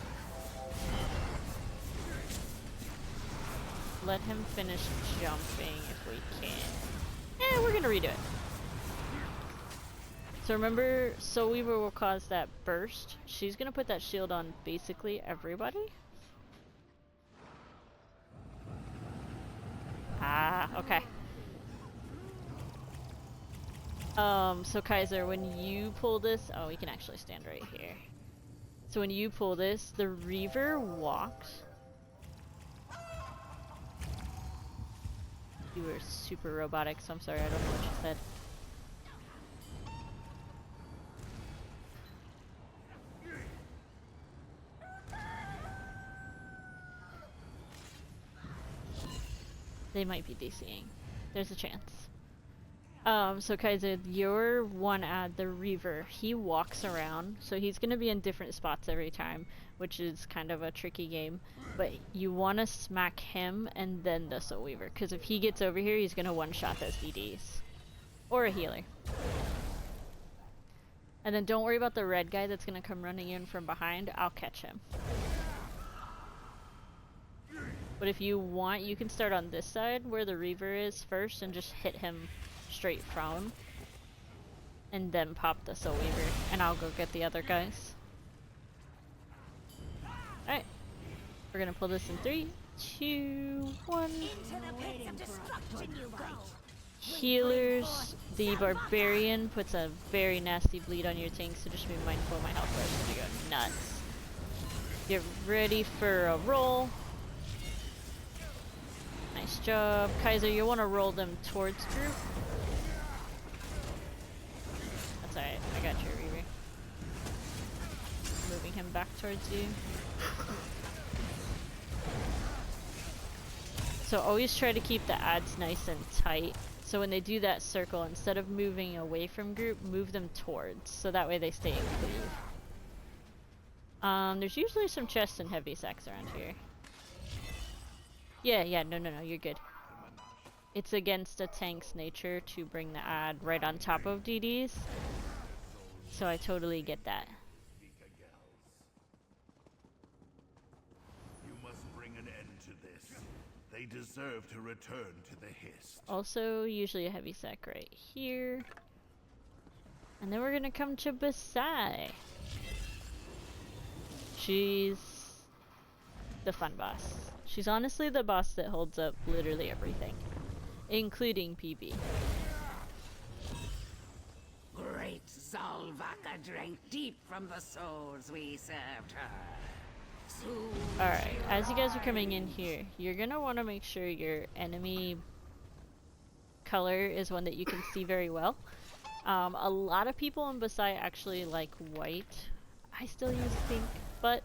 Let him finish jumping if we can. We're gonna redo it. So remember, Soul Weaver will cause that burst. She's gonna put that shield on basically everybody. Ah, okay. So Kaiser, when you pull this, oh, we can actually stand right here. So when you pull this, the Reaver walks. You were super robotic, so I'm sorry, I don't know what you said. They might be DCing. There's a chance. So Kaiser, your one ad, the Reaver, he walks around, so he's gonna be in different spots every time, which is kind of a tricky game. But you want to smack him and then the Soul Weaver, because if he gets over here, he's gonna one-shot those DDs. Or a healer. And then don't worry about the red guy that's gonna come running in from behind. I'll catch him. But if you want, you can start on this side where the Reaver is first and just hit him straight from. And then pop the Soul Weaver. And I'll go get the other guys. Alright. We're gonna pull this in 3, 2, 1. Healers. The Barbarian puts a very nasty bleed on your tank, so just be mindful of my health bar is gonna go nuts. Get ready for a roll. Nice job. Kaiser, you want to roll them towards group. That's alright, I got you, Reaver. Moving him back towards you. So always try to keep the ads nice and tight. So when they do that circle, instead of moving away from group, move them towards. So that way they stay in cleave. There's usually some chests and heavy sacks around here. Yeah, no, you're good. It's against a tank's nature to bring the ad right on top of DDs. So I totally get that. You must bring an end to this. They deserve to return to the Hist. Also, usually a heavy sack right here. And then we're gonna come to Basai. She's the fun boss. She's honestly the boss that holds up literally everything, including PB. Great Zalvaka drank deep from the souls we served her. Alright, as you guys are coming in here, you're gonna want to make sure your enemy color is one that you can see very well. A lot of people in Basai actually like white. I still use pink, but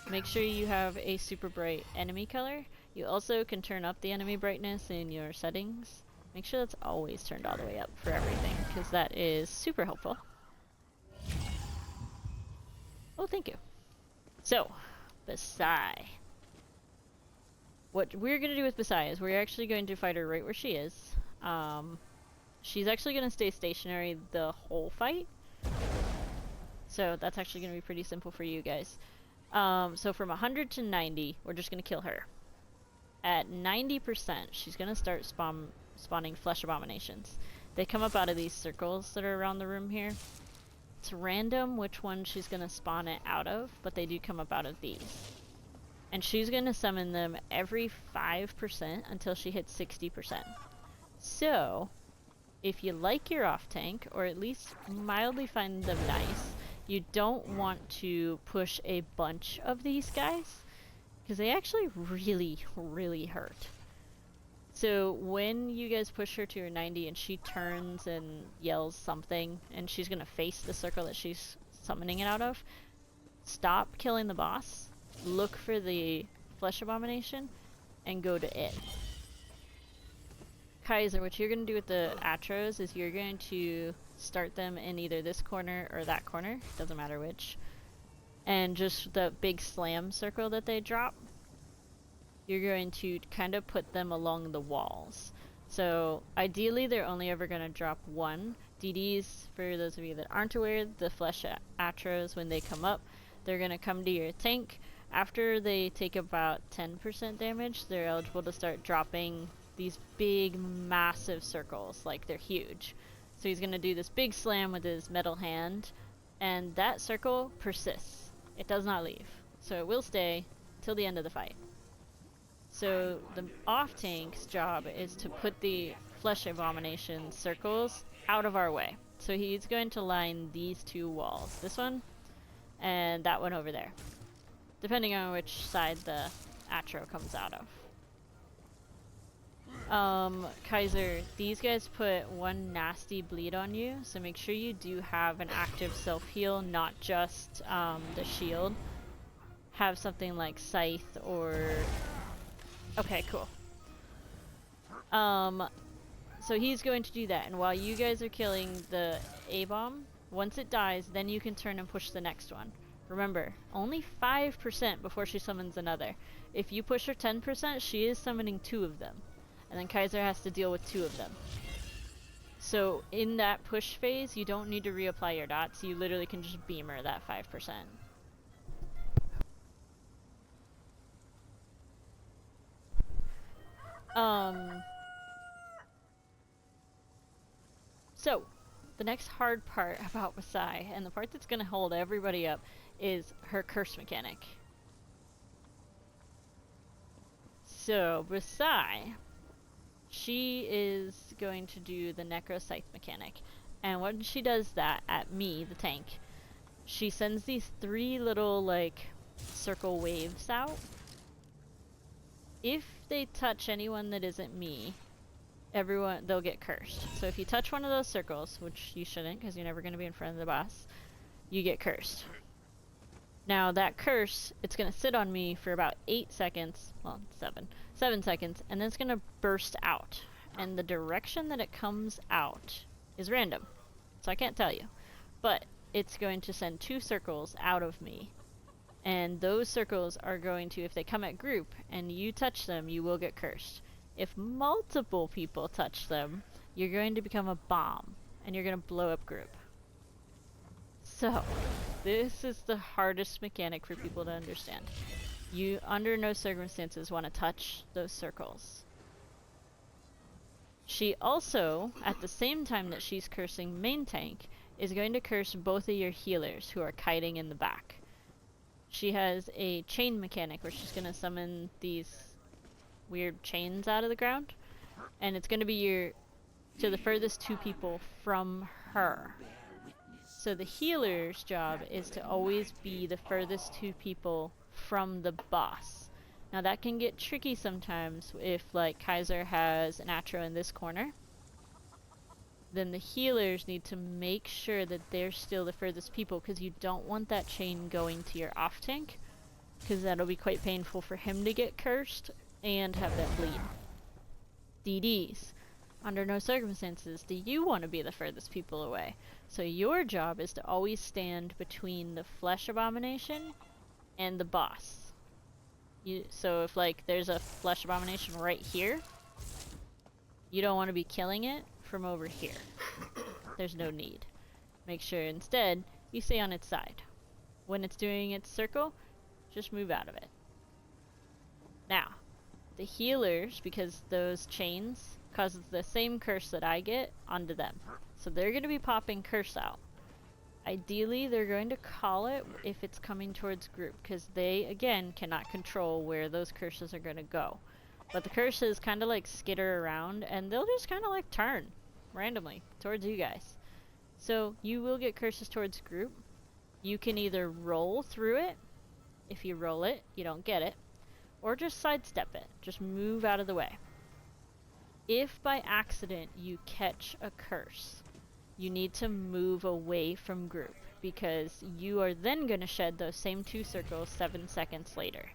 make sure you have a super bright enemy color. You also can turn up the enemy brightness in your settings. Make sure that's always turned all the way up for everything, because that is super helpful. Oh, thank you. So, Basai. What we're going to do with Basai is we're actually going to fight her right where she is. She's actually going to stay stationary the whole fight. So that's actually going to be pretty simple for you guys. So from 100 to 90, we're just going to kill her. At 90%, she's going to start spawning flesh abominations. They come up out of these circles that are around the room here. It's random which one she's going to spawn it out of, but they do come up out of these. And she's going to summon them every 5% until she hits 60%. So, if you like your off-tank, or at least mildly find them nice, you don't want to push a bunch of these guys, because they actually really, really hurt. So when you guys push her to her 90 and she turns and yells something, and she's going to face the circle that she's summoning it out of, stop killing the boss, look for the flesh abomination, and go to it. Kaiser, what you're going to do with the Atros is you're going to start them in either this corner or that corner, doesn't matter which, and just the big slam circle that they drop, you're going to kind of put them along the walls. So ideally they're only ever going to drop one. DDs, for those of you that aren't aware, the flesh Atros, when they come up, they're going to come to your tank. After they take about 10% damage, they're eligible to start dropping these big, massive circles, like they're huge. So he's going to do this big slam with his metal hand, and that circle persists. It does not leave. So it will stay till the end of the fight. So the off-tank's job is to put the flesh abomination circles out of our way. So he's going to line these two walls. This one, and that one over there. Depending on which side the Atro comes out of. Kaiser, these guys put one nasty bleed on you, so make sure you do have an active self-heal, not just the shield. Have something like Scythe or... Okay, cool. So he's going to do that, and while you guys are killing the A-bomb, once it dies, then you can turn and push the next one. Remember, only 5% before she summons another. If you push her 10%, she is summoning 2 of them. And then Kaiser has to deal with 2 of them. So in that push phase, you don't need to reapply your dots. You literally can just beam her that 5%. So, the next hard part about Basai, and the part that's going to hold everybody up, is her curse mechanic. So, Basai, she is going to do the Necro Scythe mechanic. And when she does that at me, the tank, she sends these 3 little, like, circle waves out. If they touch anyone that isn't me, they'll get cursed. So if you touch one of those circles, which you shouldn't because you're never going to be in front of the boss, you get cursed. Now that curse, it's going to sit on me for about 8 seconds, well 7 seconds, and then it's going to burst out. And the direction that it comes out is random, so I can't tell you. But it's going to send 2 circles out of me. And those circles are going to, if they come at group and you touch them, you will get cursed. If multiple people touch them, you're going to become a bomb, and you're going to blow up group. So, this is the hardest mechanic for people to understand. You, under no circumstances, want to touch those circles. She also, at the same time that she's cursing main tank, is going to curse both of your healers who are kiting in the back. she has a chain mechanic where she's gonna summon these weird chains out of the ground, and it's gonna be to the furthest 2 people from her. So the healer's job is to always be the furthest 2 people from the boss. Now that can get tricky sometimes if like Kaiser has an Atro in this corner. Then the healers need to make sure that they're still the furthest people, because you don't want that chain going to your off tank, because that'll be quite painful for him to get cursed and have that bleed. DDs. Under no circumstances do you want to be the furthest people away. So your job is to always stand between the flesh abomination and the boss. So if like there's a flesh abomination right here, you don't want to be killing it from over here. There's no need. Make sure instead you stay on its side. When it's doing its circle, just move out of it. Now, the healers, because those chains causes the same curse that I get onto them. So they're going to be popping curse out. Ideally, they're going to call it if it's coming towards group, because they, again, cannot control where those curses are going to go. But the curses kind of like skitter around, and they'll just kind of like turn randomly towards you guys. So you will get curses towards group. You can either roll through it. If you roll it, you don't get it. Or just sidestep it. Just move out of the way. If by accident you catch a curse, you need to move away from group, because you are then going to shed those same 2 circles 7 seconds later.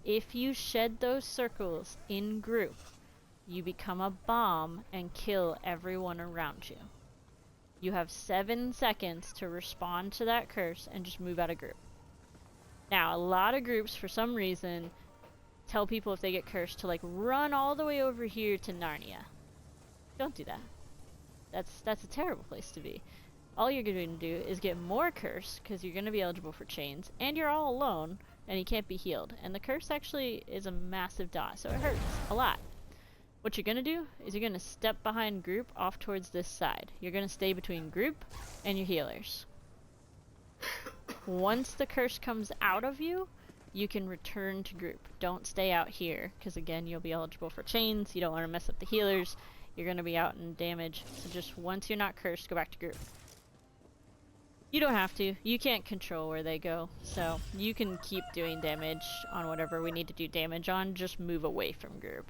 If you shed those circles in group, you become a bomb and kill everyone around you. You have 7 seconds to respond to that curse and just move out of group. Now, a lot of groups, for some reason, tell people if they get cursed to like run all the way over here to Narnia. Don't do that. That's a terrible place to be. All you're going to do is get more curse, because you're going to be eligible for chains, and you're all alone, and you can't be healed. And the curse actually is a massive dot, so it hurts a lot. What you're going to do is you're going to step behind group off towards this side. You're going to stay between group and your healers. Once the curse comes out of you, you can return to group. Don't stay out here, because again, you'll be eligible for chains. You don't want to mess up the healers. You're going to be out in damage. So just once you're not cursed, go back to group. You don't have to. You can't control where they go. So you can keep doing damage on whatever we need to do damage on. Just move away from group.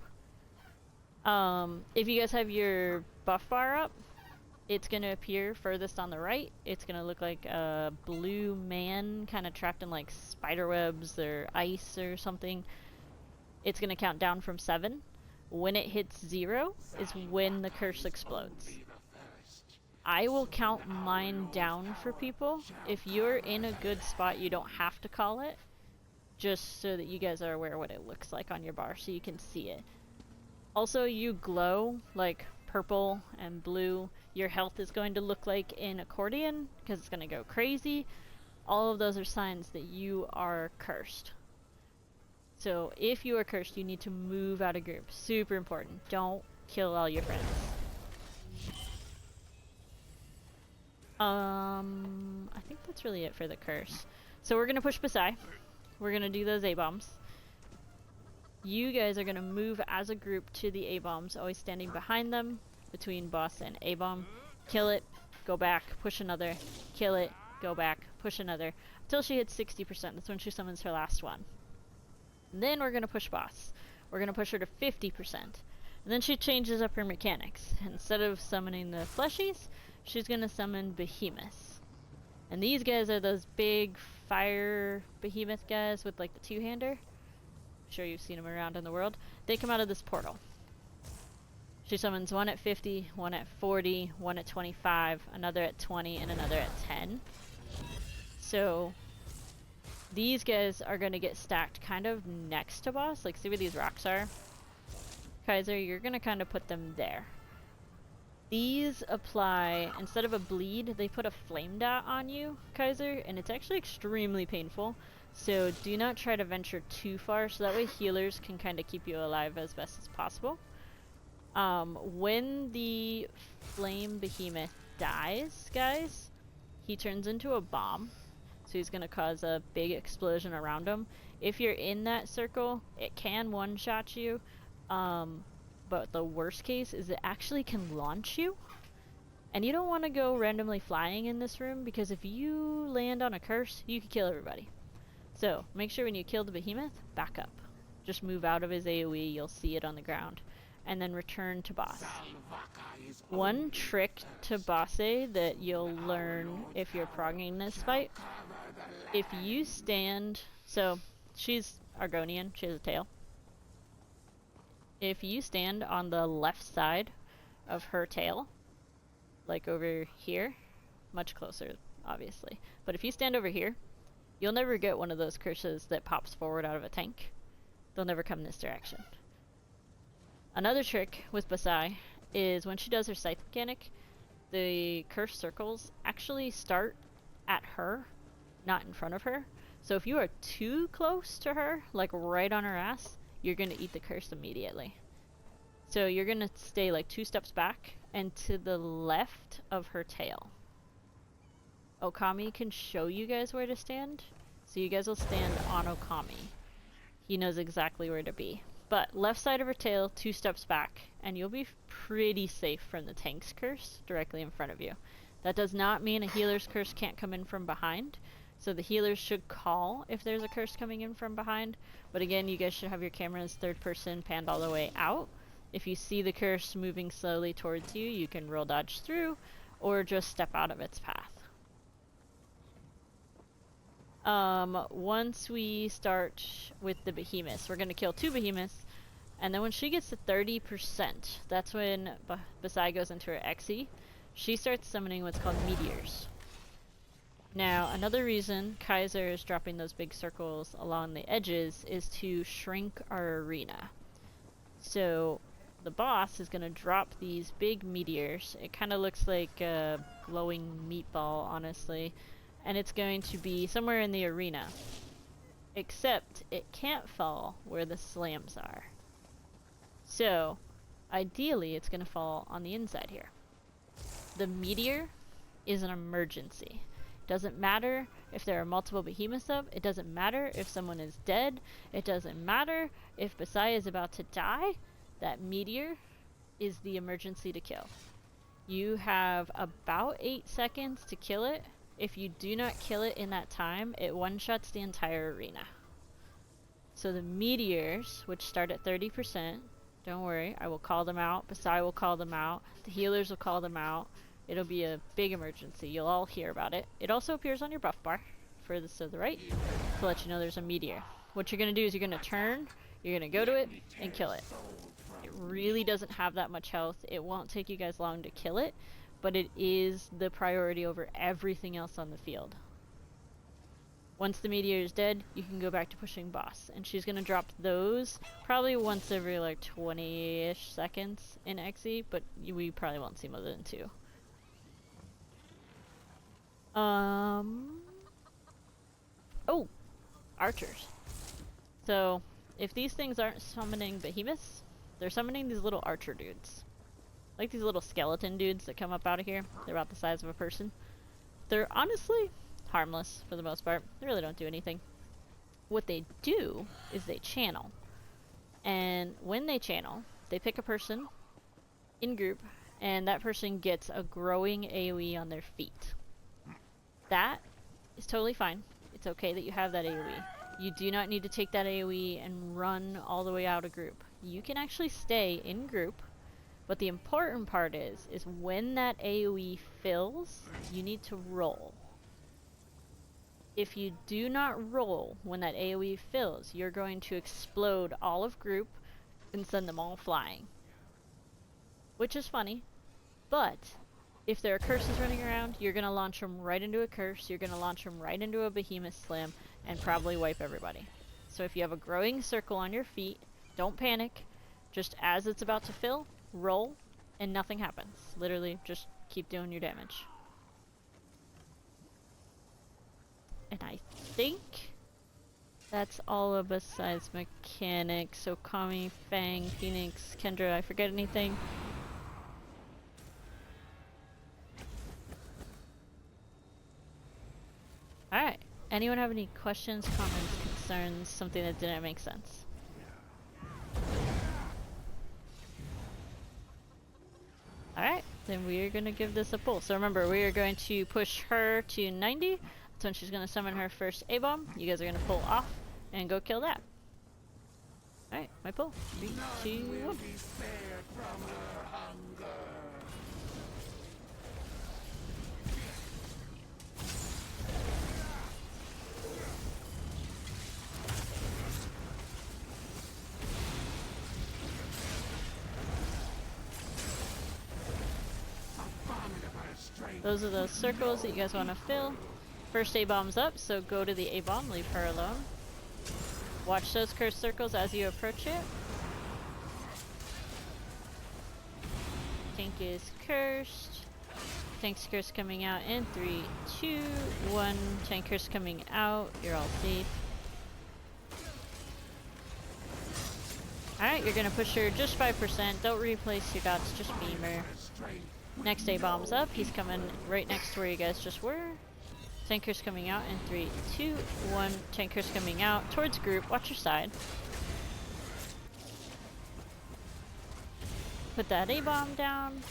If you guys have your buff bar up, it's going to appear furthest on the right. It's going to look like a blue man kind of trapped in like spider webs or ice or something. It's going to count down from 7. When it hits 0 is when the curse explodes. I will count mine down for people. If you're in a good spot, you don't have to call it, just so that you guys are aware what it looks like on your bar so you can see it. Also, you glow like purple and blue. Your health is going to look like an accordion because it's going to go crazy. All of those are signs that you are cursed. So if you are cursed, you need to move out of group. Super important. Don't kill all your friends. I think that's really it for the curse. So we're going to push Basai. We're going to do those A-bombs. You guys are going to move as a group to the A-bombs, always standing behind them, between boss and A-bomb. Kill it, go back, push another, kill it, go back, push another, until she hits 60%. That's when she summons her last one. And then we're going to push boss. We're going to push her to 50%. And then she changes up her mechanics. Instead of summoning the fleshies, she's going to summon behemoths. And these guys are those big fire behemoth guys with like the 2-hander. I'm sure you've seen them around in the world. They come out of this portal. She summons one at 50, one at 40, one at 25, another at 20, and another at 10. So these guys are going to get stacked kind of next to boss. Like, see where these rocks are? Kaiser, you're going to kind of put them there. These apply, instead of a bleed, they put a flame dot on you, Kaiser, and it's actually extremely painful. So do not try to venture too far, so that way healers can kind of keep you alive as best as possible. When the flame behemoth dies, guys, he turns into a bomb. So he's going to cause a big explosion around him. If you're in that circle, it can one-shot you. But the worst case is it actually can launch you. And you don't want to go randomly flying in this room, because if you land on a curse, you can kill everybody. So make sure when you kill the behemoth, back up. Just move out of his AoE, you'll see it on the ground. And then return to boss. One trick to boss A that you'll learn if you're progging this fight, if you stand, so she's Argonian, she has a tail. If you stand on the left side of her tail, like over here, much closer obviously, but if you stand over here, you'll never get one of those curses that pops forward out of a tank. They'll never come this direction. Another trick with Basai is when she does her scythe mechanic, the curse circles actually start at her, not in front of her. So if you are too close to her, like right on her ass, you're going to eat the curse immediately. So you're going to stay like 2 steps back and to the left of her tail. Okami can show you guys where to stand, so you guys will stand on Okami. He knows exactly where to be. But left side of her tail, 2 steps back, and you'll be pretty safe from the tank's curse directly in front of you. That does not mean a healer's curse can't come in from behind, so the healers should call if there's a curse coming in from behind. But again, you guys should have your cameras third person panned all the way out. If you see the curse moving slowly towards you, you can roll dodge through, or just step out of its path. Once we start with the behemoths, we're going to kill 2 behemoths, and then when she gets to 30%, that's when Basai goes into her Xe. She starts summoning what's called meteors. Now, another reason Kaiser is dropping those big circles along the edges is to shrink our arena. So, the boss is going to drop these big meteors. It kind of looks like a glowing meatball, honestly. And it's going to be somewhere in the arena. Except it can't fall where the slams are. So, ideally it's going to fall on the inside here. The meteor is an emergency. Doesn't matter if there are multiple behemoths up. It doesn't matter if someone is dead. It doesn't matter if Basai is about to die. That meteor is the emergency to kill. You have about 8 seconds to kill it. If you do not kill it in that time, it one-shots the entire arena. So the meteors, which start at 30%, don't worry, I will call them out. Basai will call them out. The healers will call them out. It'll be a big emergency. You'll all hear about it. It also appears on your buff bar, furthest to the right, to let you know there's a meteor. What you're going to do is you're going to turn, you're going to go to it, and kill it. It really doesn't have that much health. It won't take you guys long to kill it, but it is the priority over everything else on the field. Once the meteor is dead, you can go back to pushing boss, and she's gonna drop those probably once every like 20-ish seconds in Xe, but we probably won't see more than 2. Oh, archers. So if these things aren't summoning behemoths, they're summoning these little archer dudes. Like these little skeleton dudes that come up out of here. They're about the size of a person. They're honestly harmless for the most part. They really don't do anything. What they do is they channel. And when they channel, they pick a person in group, and that person gets a growing AoE on their feet. That is totally fine. It's okay that you have that AoE. You do not need to take that AoE and run all the way out of group. You can actually stay in group. But the important part is when that AoE fills, you need to roll. If you do not roll when that AoE fills, you're going to explode all of group and send them all flying. Which is funny, but if there are curses running around, you're going to launch them right into a curse, you're going to launch them right into a behemoth slam, and probably wipe everybody. So if you have a growing circle on your feet, don't panic. Just as it's about to fill, roll, and nothing happens. Literally, just keep doing your damage. And I think that's all of Basai's mechanics. So Kami, Fang, Phoenix, Kendra, I forget anything? Alright, Anyone have any questions, comments, concerns, something that didn't make sense? Alright, then we are going to give this a pull. So remember, we are going to push her to 90. That's when she's going to summon her first A-bomb. You guys are going to pull off and go kill that. Alright, my pull. 3, 2, 1. Those are the circles that you guys want to fill. First A-bomb's up, so go to the A-bomb, leave her alone. Watch those cursed circles as you approach it. Tank is cursed. Tank's cursed coming out in 3, 2, 1. Tank cursed coming out. You're all safe. Alright, you're gonna push her just 5%. Don't replace your dots, just beamer. Next A-bomb's up. He's coming right next to where you guys just were. Tanker's coming out in 3, 2, 1. Tanker's coming out towards group. Watch your side. Put that A-bomb down.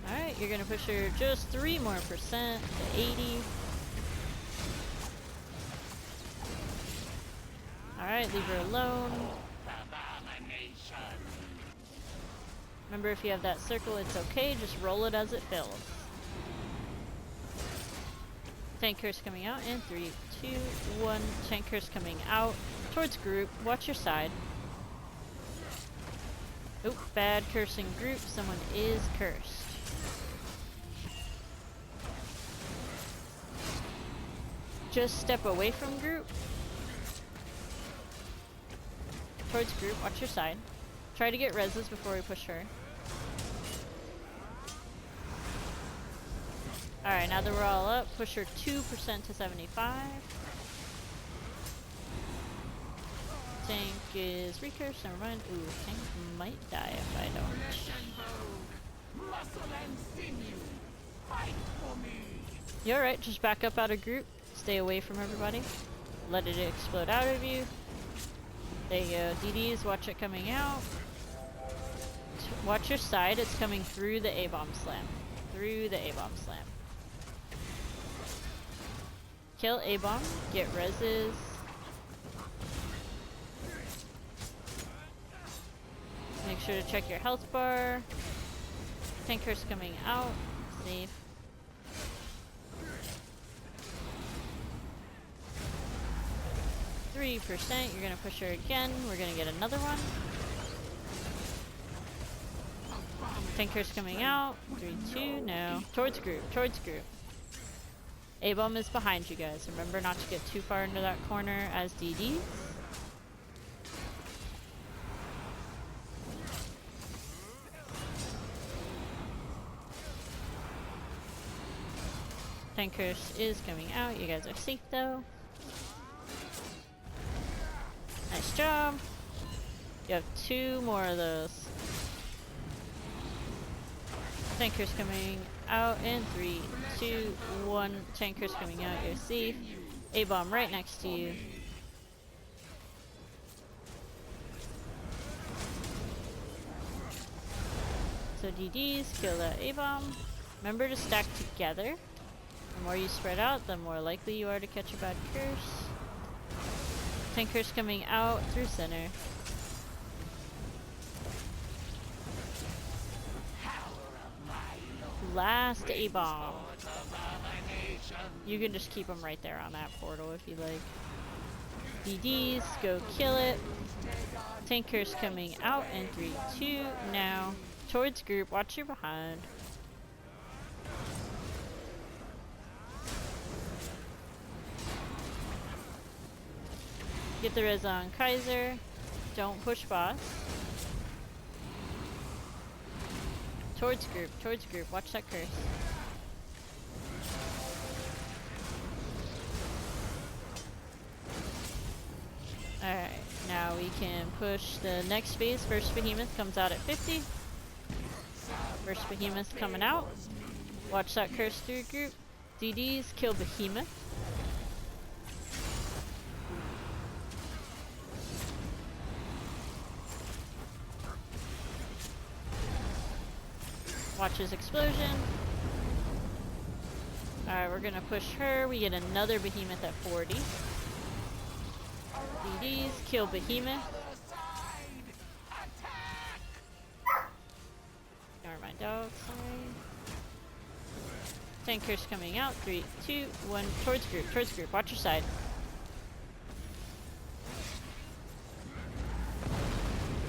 Alright, you're gonna push her just 3% more to 80. Alright, leave her alone. Remember, if you have that circle, it's okay. Just roll it as it fills. Tanker's coming out in 3, 2, 1. Tanker's coming out towards group. Watch your side. Oop, bad cursing group. Someone is cursed. Just step away from group. Towards group, watch your side. Try to get reses before we push her. Alright, now that we're all up, push her 2% to 75. Tank is recursed, never mind. Ooh, tank might die if I don't. You're alright, just back up out of group. Stay away from everybody. Let it explode out of you. There you go. DDs, watch it coming out. Watch your side, it's coming through the A-bomb slam. Through the A-bomb slam. Kill A-bomb, get reses. Make sure to check your health bar. Tanker's coming out. Safe. %. You're gonna push her again. We're gonna get another one. Tanker's coming out. 3, 2, no. Towards group, towards group. A-bomb is behind you guys. Remember not to get too far into that corner as DD. Tanker's is coming out. You guys are safe though. Nice job. You have 2 more of those. Tanker's coming out in 3, 2, 1. Tanker's coming out. You're safe. A-bomb right next to you. So DDs, kill that A-bomb. Remember to stack together. The more you spread out, the more likely you are to catch a bad curse. Tanker's coming out through center. Last A-bomb. You can just keep them right there on that portal if you like. DDs, go kill it. Tanker's coming out in 3, 2, now. Towards group, watch your behind. Get the res on Kaiser. Don't push boss. Towards group. Watch that curse. Alright, now we can push the next phase. First behemoth comes out at 50. First behemoth coming out. Watch that curse through group. DDs, kill behemoth. Watch his explosion. Alright, we're gonna push her. We get another behemoth at 40. DDs, kill behemoth. Ignore my dog, sorry. Tankers coming out. 3, 2, 1. Towards group. Watch your side.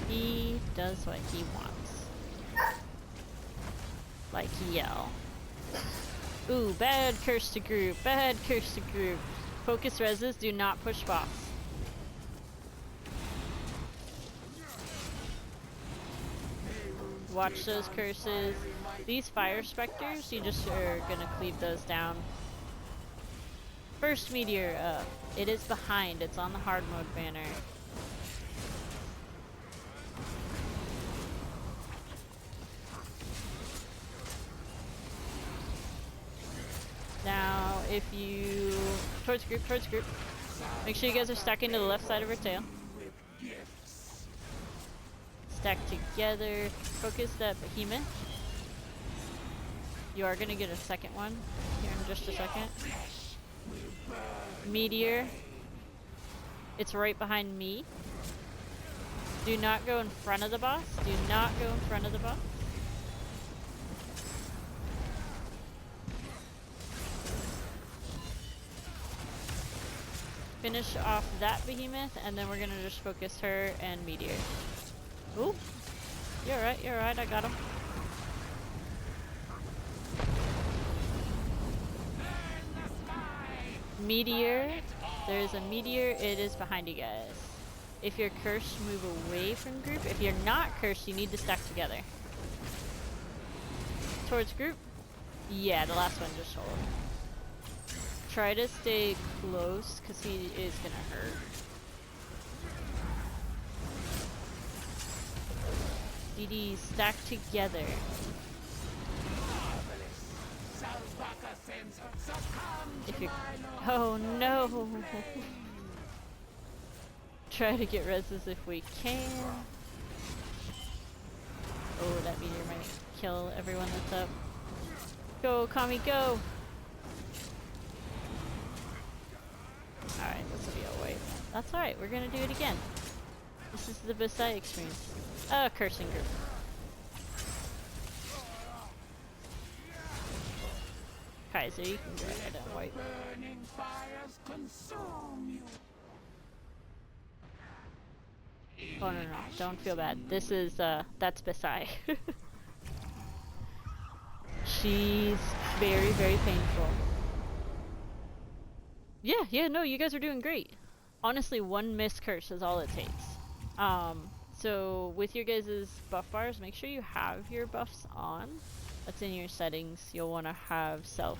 He does what he wants. Like yell. Ooh, bad curse to group. Focus reses, do not push boss. Watch those curses. These fire specters, you just are gonna cleave those down. First meteor up. It is behind. It's on the hard mode banner. Now, if you... Towards group. Make sure you guys are stacking to the left side of her tail. Stack together. Focus that behemoth. You are gonna get a second one here in just a second. Meteor. It's right behind me. Do not go in front of the boss. Finish off that behemoth, and then we're gonna just focus her and meteor. Ooh, you're right, I got him. Meteor, there's a meteor, it is behind you guys. If you're cursed, move away from group. If you're not cursed, you need to stack together. Towards group? Yeah, the last one just hold. Try to stay close, because he is gonna hurt. DD, stack together. If you're... Oh no! Try to get reses if we can. Oh, that meteor might kill everyone that's up. Go, Kami, go! Alright, this will be a wipe. That's alright, we're gonna do it again. This is the Visai experience. Cursing group. Kaiser, you can go ahead and wipe. Burning fires consume you. Oh no, don't feel bad. This is, that's Visai. She's very, very painful. Yeah, no, you guys are doing great. Honestly, one missed curse is all it takes. So with your guys' buff bars, make sure you have your buffs on. That's in your settings. You'll want to have self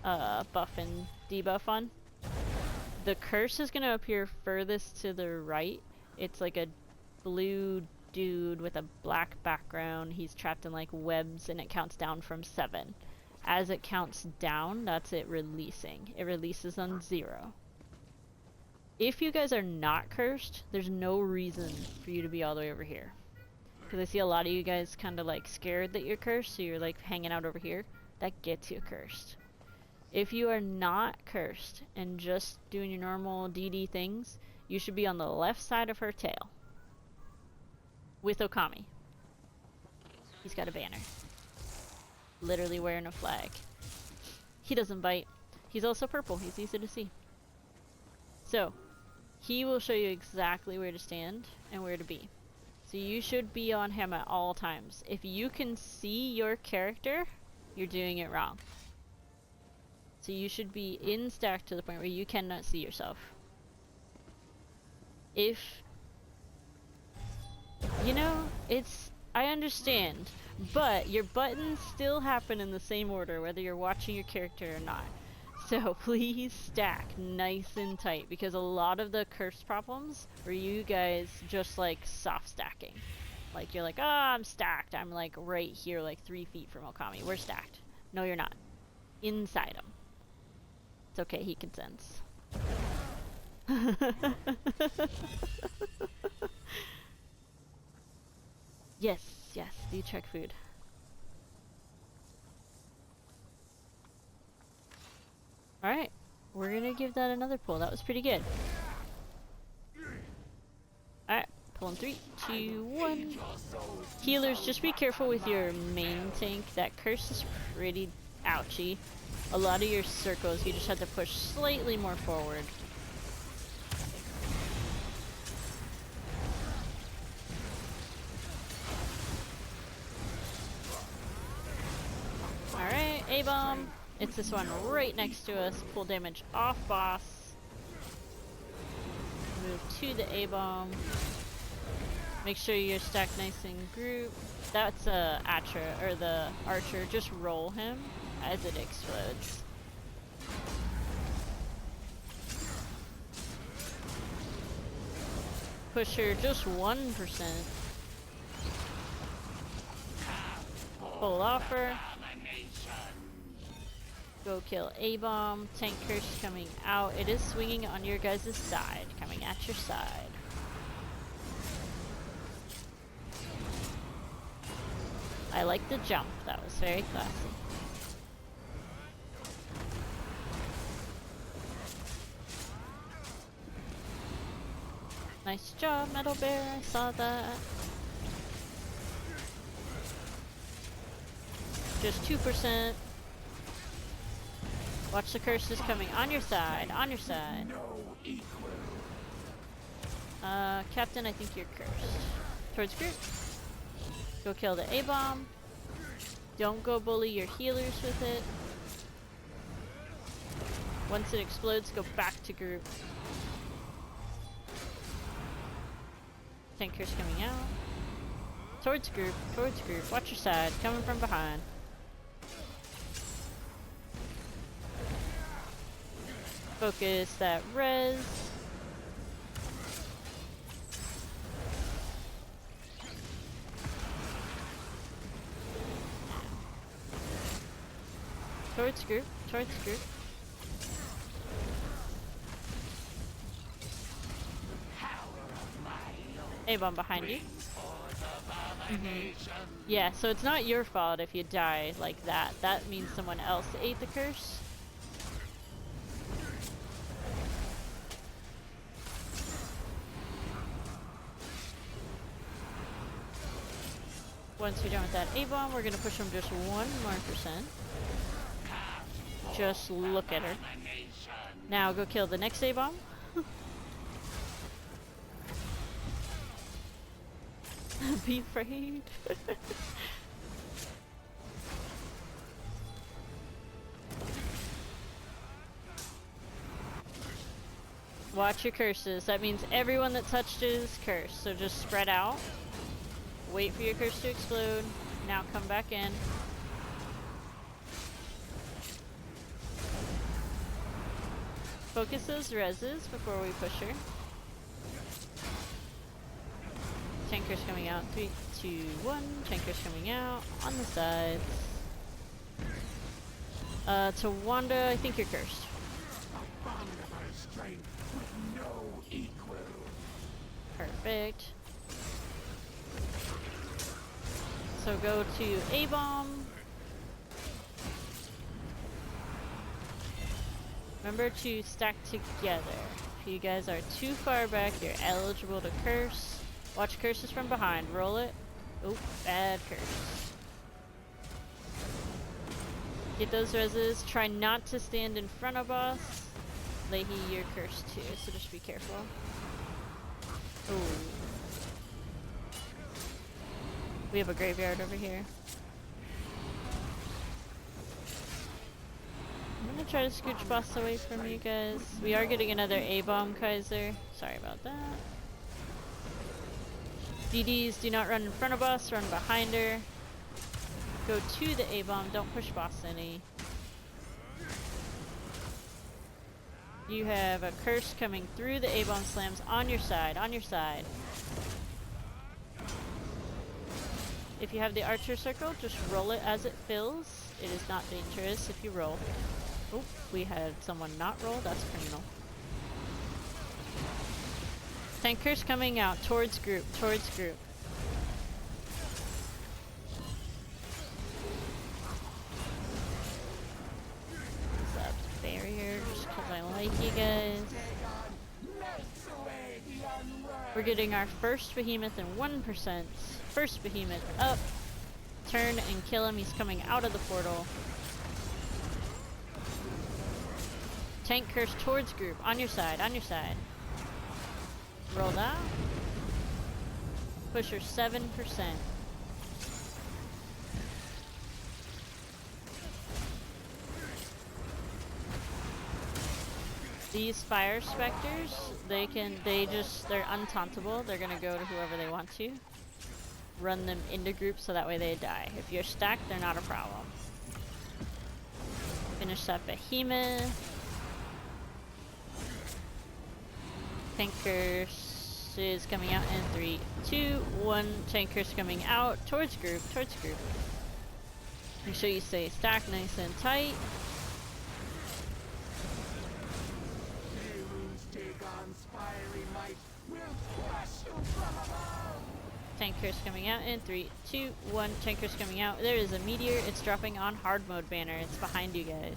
buff and debuff on. The curse is going to appear furthest to the right. It's like a blue dude with a black background. He's trapped in like webs, and it counts down from 7. As it counts down, that's it releasing. It releases on 0. If you guys are not cursed, there's no reason for you to be all the way over here. Because I see a lot of you guys kind of like scared that you're cursed, so you're like hanging out over here. That gets you cursed. If you are not cursed and just doing your normal DD things, you should be on the left side of her tail. With Okami. He's got a banner. Literally wearing a flag. He doesn't bite. He's also purple. He's easy to see. So, he will show you exactly where to stand and where to be. So you should be on him at all times. If you can see your character, you're doing it wrong. So you should be in stack to the point where you cannot see yourself. If... You know, I understand, but your buttons still happen in the same order whether you're watching your character or not. So please stack nice and tight, because a lot of the curse problems were you guys just like soft stacking. Like, you're like, oh, I'm stacked. I'm like right here, like 3 feet from Okami. We're stacked. No, you're not. Inside him. It's okay, he can sense. Yes, yes, do check food. Alright, we're gonna give that another pull. That was pretty good. Alright, pulling 3, 2, 1. Healers, just be careful with your main tank. That curse is pretty ouchy. A lot of your circles, you just have to push slightly more forward. Alright, A-bomb. It's this one right next to us. Pull damage off boss. Move to the A-bomb. Make sure you're stacked nice in group. That's Atra, or the archer. Just roll him as it explodes. Pusher, just 1%. Full offer. Go kill A-bomb. Tank curse coming out. It is swinging on your guys' side. Coming at your side. I like the jump. That was very classy. Nice job, Metal Bear. I saw that. Just 2%. Watch the curses coming on your side, on your side. Captain, I think you're cursed. Towards group. Go kill the A-bomb. Don't go bully your healers with it. Once it explodes, go back to group. Tank curse coming out. Towards group, towards group. Watch your side, coming from behind. Focus that res. Towards group, towards group. A-bomb behind you. Yeah, so it's not your fault if you die like that. That means someone else ate the curse. Once you're done with that A-bomb, we're gonna push them just 1 more %. Just look at her. Now go kill the next A-bomb. Be afraid. Watch your curses. That means everyone that touched it is cursed. So just spread out. Wait for your curse to explode. Now come back in. Focus those reses before we push her. Tanker's coming out. 3, 2, 1. Tanker's coming out. On the sides. To Wanda, I think you're cursed. Perfect. So go to A-bomb. Remember to stack together. If you guys are too far back, you're eligible to curse. Watch curses from behind. Roll it. Oh, bad curse. Get those reses. Try not to stand in front of us. Leahy, you're cursed too, so just be careful. Ooh. We have a graveyard over here. I'm gonna try to scooch boss away from you guys. We are getting another A-bomb Kaiser. Sorry about that. DDs, do not run in front of us, run behind her. Go to the A-bomb, don't push boss any. You have a curse coming through the A-bomb slams on your side, on your side. If you have the archer circle, just roll it as it fills. It is not dangerous if you roll. Oh, we had someone not roll. That's criminal. Tankers coming out towards group, towards group. Use that barrier just because I like you guys. We're getting our first behemoth in 1%. First behemoth up. Turn and kill him. He's coming out of the portal. Tank curse towards group. On your side, on your side. Roll that. Pusher 7%. These fire specters, they're untauntable. They're gonna go to whoever they want to. Run them into groups so that way they die. If you're stacked, they're not a problem. Finish that behemoth. Tankers is coming out in 3, 2, 1. Tankers coming out towards group, towards group. Make sure you stay stacked nice and tight. Tankers coming out in 3, 2, 1. Tankers coming out. There is a meteor. It's dropping on hard mode banner. It's behind you guys.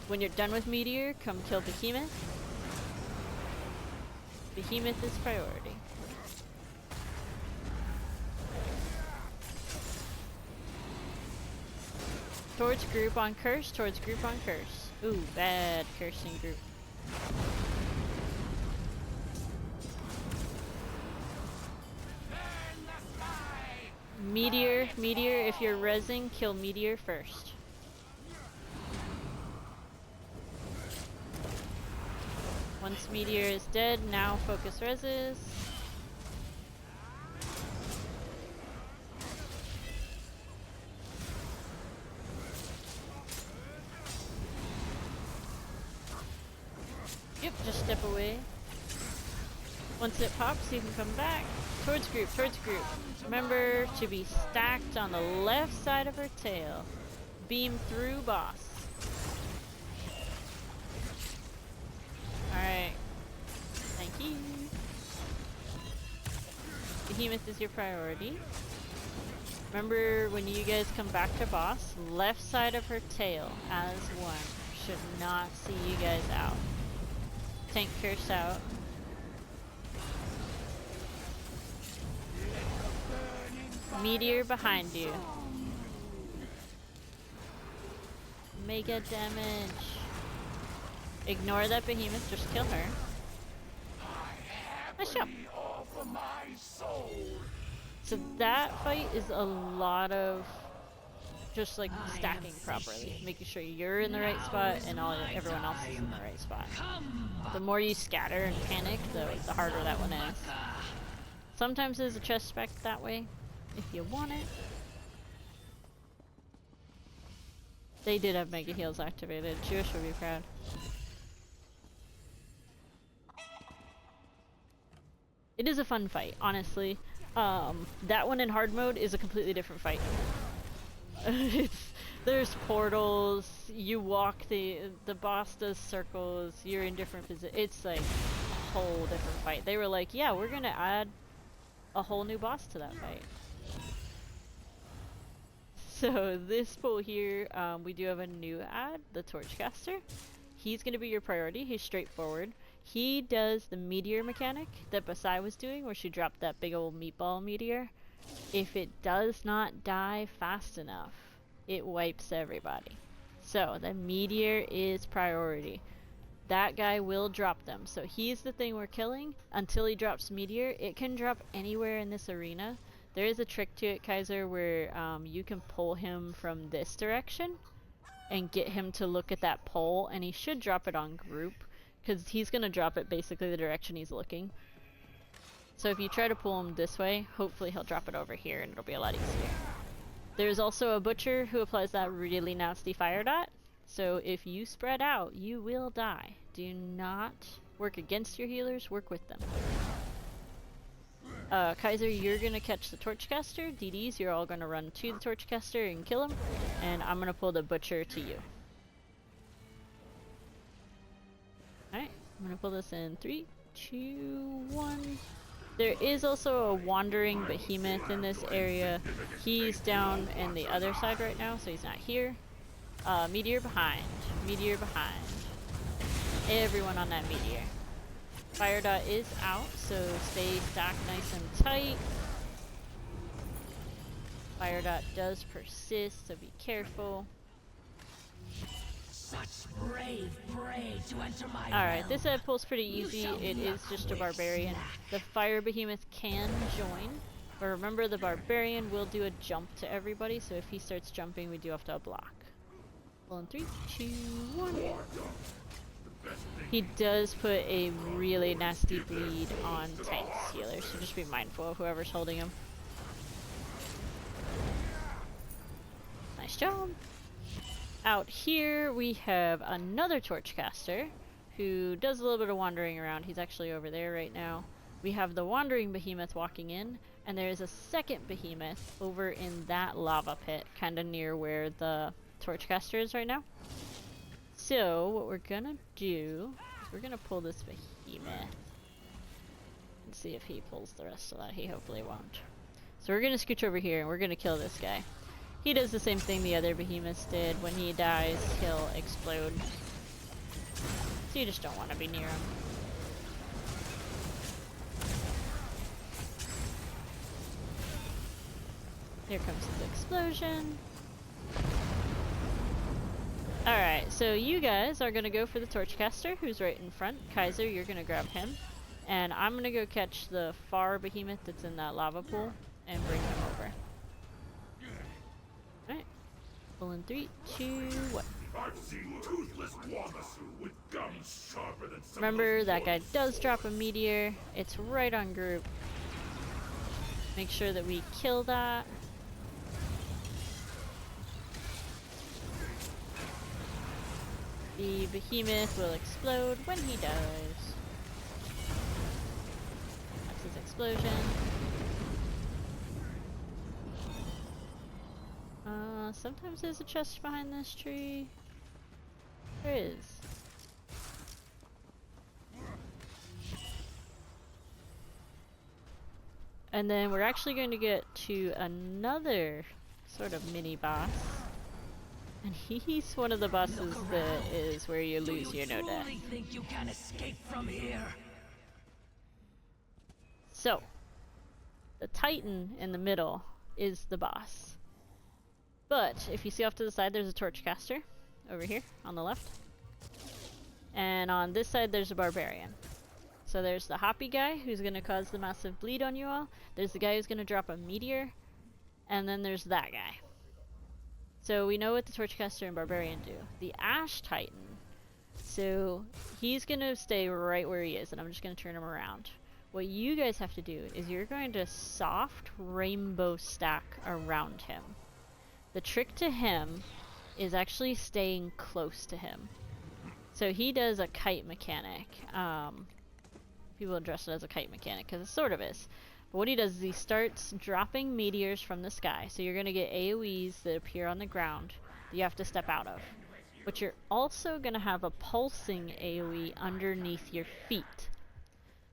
When you're done with meteor, come kill behemoth. Behemoth is priority. Towards group on curse, towards group on curse. Ooh, bad cursing group. Meteor, if you're rezzing, kill meteor first. Once meteor is dead, now focus rezzes. Yep, just step away. Once it pops, you can come back. Towards group, towards group. Remember to be stacked on the left side of her tail. Beam through boss. Alright. Thank you. Behemoth is your priority. Remember when you guys come back to boss, left side of her tail as one. Should not see you guys out. Tank curse out. Meteor behind you. Mega damage. Ignore that behemoth, just kill her. Nice job. So that fight is a lot of just like stacking properly, making sure you're in the right spot and everyone else is in the right spot. The more you scatter and panic, the harder that one is. Sometimes there's a chest spec that way, if you want it. They did have Mega Heals activated. Jewish would be proud. It is a fun fight, honestly. That one in hard mode is a completely different fight. There's portals, you walk the boss does circles, you're in different positions. It's like a whole different fight. They were like, yeah, we're gonna add a whole new boss to that fight. So this pool here, we do have a new ad, the Torchcaster. He's gonna be your priority. He's straightforward. He does the meteor mechanic that Basai was doing, where she dropped that big old meatball meteor. If it does not die fast enough, it wipes everybody. So the meteor is priority. That guy will drop them. So he's the thing we're killing until he drops meteor. It can drop anywhere in this arena. There is a trick to it, Kaiser, where you can pull him from this direction and get him to look at that pole, and he should drop it on group, because he's going to drop it basically the direction he's looking. So if you try to pull him this way, hopefully he'll drop it over here and it'll be a lot easier. There's also a butcher who applies that really nasty fire dot. So if you spread out, you will die. Do not work against your healers, work with them. Kaiser, you're gonna catch the Torchcaster. DDs, you're all gonna run to the Torchcaster and kill him. And I'm gonna pull the Butcher to you. Alright, I'm gonna pull this in 3, 2, 1. There is also a wandering behemoth in this area. He's down in the other side right now, so he's not here. Meteor behind. Meteor behind. Everyone on that meteor. Fire dot is out, so stay stacked nice and tight. Fire dot does persist, so be careful. Such brave prey to enter my Alright, realm. this head pull's pretty easy. It is just a barbarian. The fire behemoth can join, but remember the barbarian will do a jump to everybody, so if he starts jumping, we do have to block. Pull in 3, 2, 1. He does put a really nasty bleed on Tank's healer, so just be mindful of whoever's holding him. Nice job! Out here we have another Torchcaster who does a little bit of wandering around. He's actually over there right now. We have the wandering behemoth walking in, and there is a second behemoth over in that lava pit, kind of near where the Torchcaster is right now. So what we're gonna do is we're gonna pull this behemoth and see if he pulls the rest of that. He hopefully won't. So we're gonna scooch over here and we're gonna kill this guy. He does the same thing the other behemoths did. When he dies, he'll explode. So you just don't want to be near him. Here comes his explosion. Alright, so you guys are gonna go for the Torchcaster, who's right in front. Kaiser, you're gonna grab him. And I'm gonna go catch the far behemoth that's in that lava pool and bring him over. Alright. Pull in 3, 2, 1. I've seen toothless Wamasu with gums sharper than some Remember, that guy does drop a meteor. It's right on group. Make sure that we kill that. The behemoth will explode when he dies. That's his explosion. Sometimes there's a chest behind this tree. There is. And then we're actually going to get to another sort of mini boss. And he's one of the bosses that is where you lose your no death. Think you can escape from here? So, the Titan in the middle is the boss. But if you see off to the side, there's a Torchcaster over here on the left. And on this side, there's a Barbarian. So there's the Hoppy guy who's going to cause the massive bleed on you all. There's the guy who's going to drop a meteor. And then there's that guy. So we know what the Torchcaster and Barbarian do. The Ash Titan, so he's going to stay right where he is, and I'm just going to turn him around. What you guys have to do is you're going to soft rainbow stack around him. The trick to him is actually staying close to him. So he does a kite mechanic. People address it as a kite mechanic because it sort of is. But what he does is he starts dropping meteors from the sky. So you're going to get AoEs that appear on the ground that you have to step out of. But you're also going to have a pulsing AoE underneath your feet.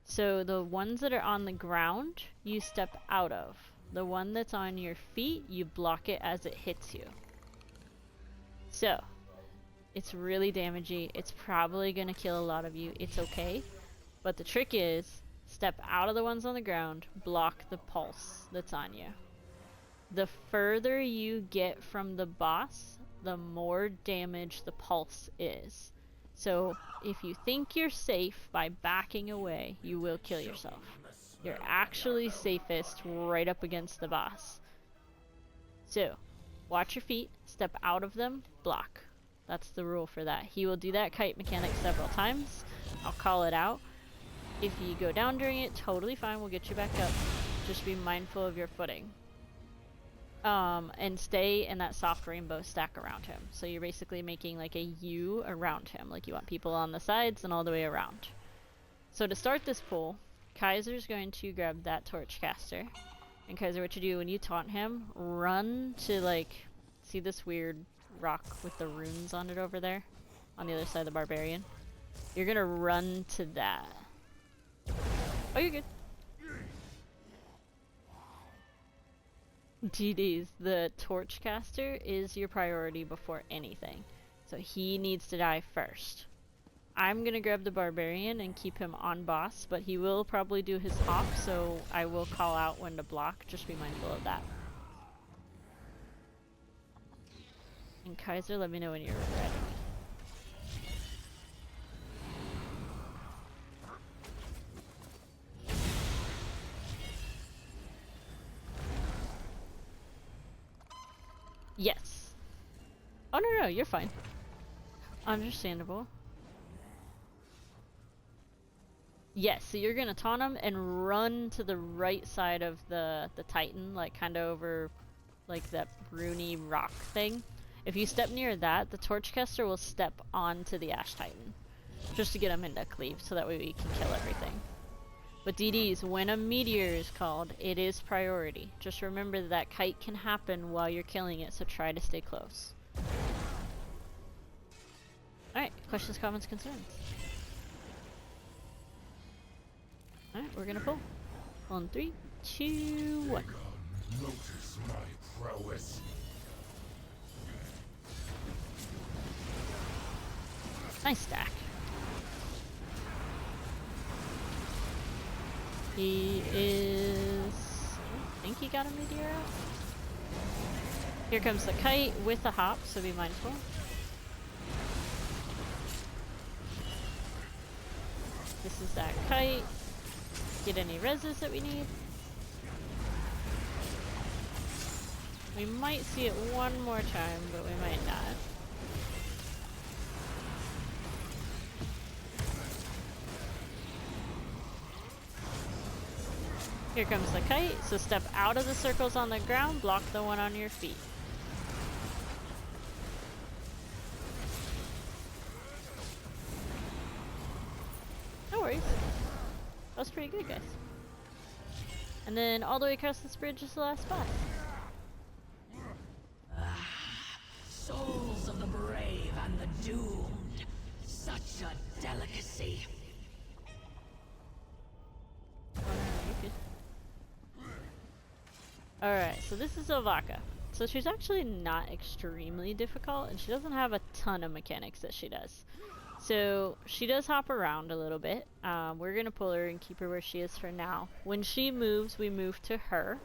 So the ones that are on the ground, you step out of. The one that's on your feet, you block it as it hits you. So, it's really damaging. It's probably going to kill a lot of you. It's okay. But the trick is, step out of the ones on the ground, block the pulse that's on you. The further you get from the boss, the more damage the pulse is. So, if you think you're safe by backing away, you will kill yourself. You're actually safest right up against the boss. So, watch your feet, step out of them, block. That's the rule for that. He will do that kite mechanic several times. I'll call it out. If you go down during it, totally fine, we'll get you back up. Just be mindful of your footing. And stay in that soft rainbow stack around him. So you're basically making like a U around him. Like you want people on the sides and all the way around. So to start this pull, Kaiser's going to grab that torch caster. And Kaiser, what you do when you taunt him, run to like, see this weird rock with the runes on it over there? On the other side of the barbarian. You're gonna run to that. Oh, you're good. GDs, the torch caster is your priority before anything. So he needs to die first. I'm gonna grab the barbarian and keep him on boss, but he will probably do his hawk, so I will call out when to block. Just be mindful of that. And Kaiser, let me know when you're ready. Yes. Oh no, you're fine. Understandable. Yes, so you're gonna taunt him and run to the right side of the Titan, like kinda over like that runey rock thing. If you step near that, the Torchcaster will step onto the Ash Titan. Just to get him into cleave, so that way we can kill everything. But DDs, when a meteor is called, it is priority. Just remember that kite can happen while you're killing it, so try to stay close. Alright, questions, comments, concerns? Alright, we're gonna pull. On 3, 2, 1. Notice my prowess. Nice stack. He is... I think he got a meteor out. Here comes the kite with the hop, so be mindful. This is that kite. Get any reses that we need. We might see it one more time, but we might not. Here comes the kite, so step out of the circles on the ground, block the one on your feet. No worries. That was pretty good, guys. And then all the way across this bridge is the last boss. Souls of the brave and the doomed. Such a delicacy. Alright, so this is Ovaka. So she's actually not extremely difficult, and she doesn't have a ton of mechanics that she does. So she does hop around a little bit. We're gonna pull her and keep her where she is for now. When she moves, we move to her.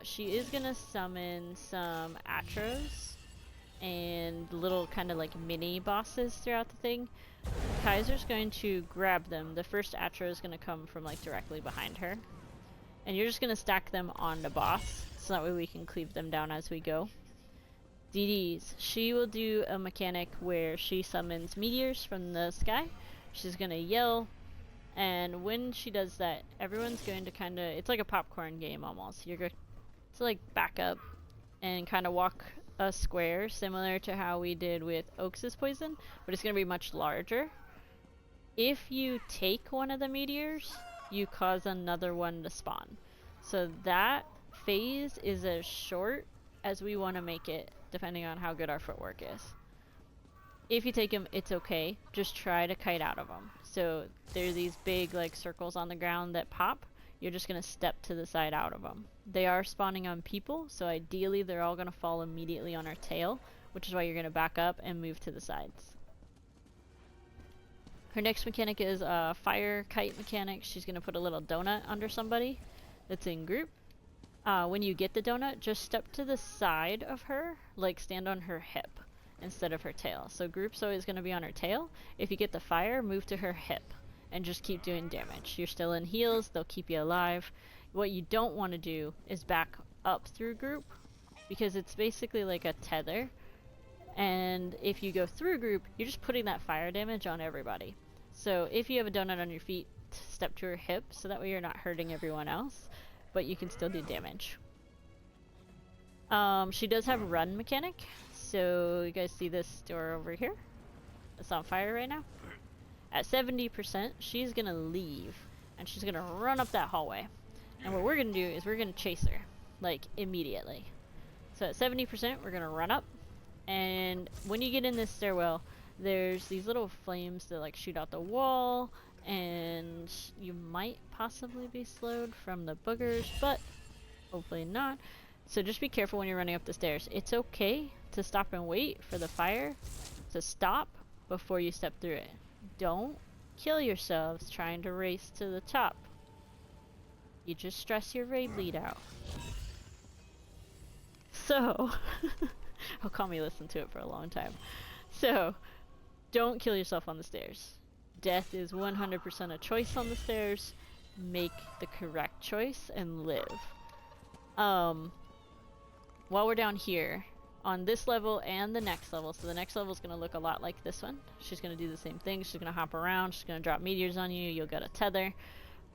She is gonna summon some Atros and little kind of like mini bosses throughout the thing. Kaiser's going to grab them. The first Atro is gonna come from like directly behind her. And you're just gonna stack them on the boss, so that way we can cleave them down as we go. DDs, she will do a mechanic where she summons meteors from the sky. She's gonna yell, and when she does that, everyone's going to kinda, it's like a popcorn game almost. You're going to like back up and kinda walk a square, similar to how we did with Oaks' poison, but it's gonna be much larger. If you take one of the meteors, you cause another one to spawn. So that phase is as short as we want to make it, depending on how good our footwork is. If you take them, it's okay. Just try to kite out of them. So there are these big like circles on the ground that pop. You're just going to step to the side out of them. They are spawning on people, so ideally they're all going to fall immediately on our tail, which is why you're going to back up and move to the sides. Her next mechanic is a fire kite mechanic. She's going to put a little donut under somebody that's in group. When you get the donut, just step to the side of her, like stand on her hip instead of her tail. So group's always going to be on her tail. If you get the fire, move to her hip and just keep doing damage. You're still in heals, they'll keep you alive. What you don't want to do is back up through group, because it's basically like a tether. And if you go through group, you're just putting that fire damage on everybody. So if you have a donut on your feet, step to her hip, so that way you're not hurting everyone else, but you can still do damage. She does have a run mechanic, so you guys see this door over here? It's on fire right now. At 70%, she's gonna leave. and she's gonna run up that hallway. And what we're gonna do is we're gonna chase her, like, immediately. So at 70%, we're gonna run up, and when you get in this stairwell, there's these little flames that like shoot out the wall, and you might possibly be slowed from the boogers, but hopefully not. So just be careful when you're running up the stairs. It's okay to stop and wait for the fire to stop before you step through it. Don't kill yourselves trying to race to the top. You just stress your ray bleed out. So, I'll call me listen to it for a long time. So, don't kill yourself on the stairs. Death is 100% a choice on the stairs. Make the correct choice and live. While we're down here, on this level and the next level, so the next level is going to look a lot like this one. She's going to do the same thing. She's going to hop around. She's going to drop meteors on you. You'll get a tether.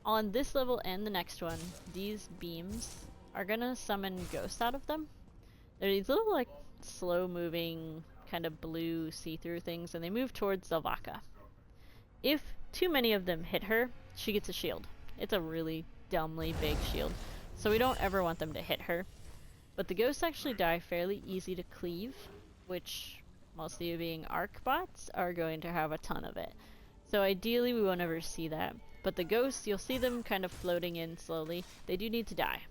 On this level and the next one, these beams are going to summon ghosts out of them. They're these little, like, slow-moving, kind of blue see-through things, and they move towards Zelvaka. If too many of them hit her, she gets a shield. It's a really dumbly big shield, so we don't ever want them to hit her. But the ghosts actually die fairly easy to cleave, which most of you being arc bots are going to have a ton of it. So ideally we won't ever see that. But the ghosts, you'll see them kind of floating in slowly. They do need to die.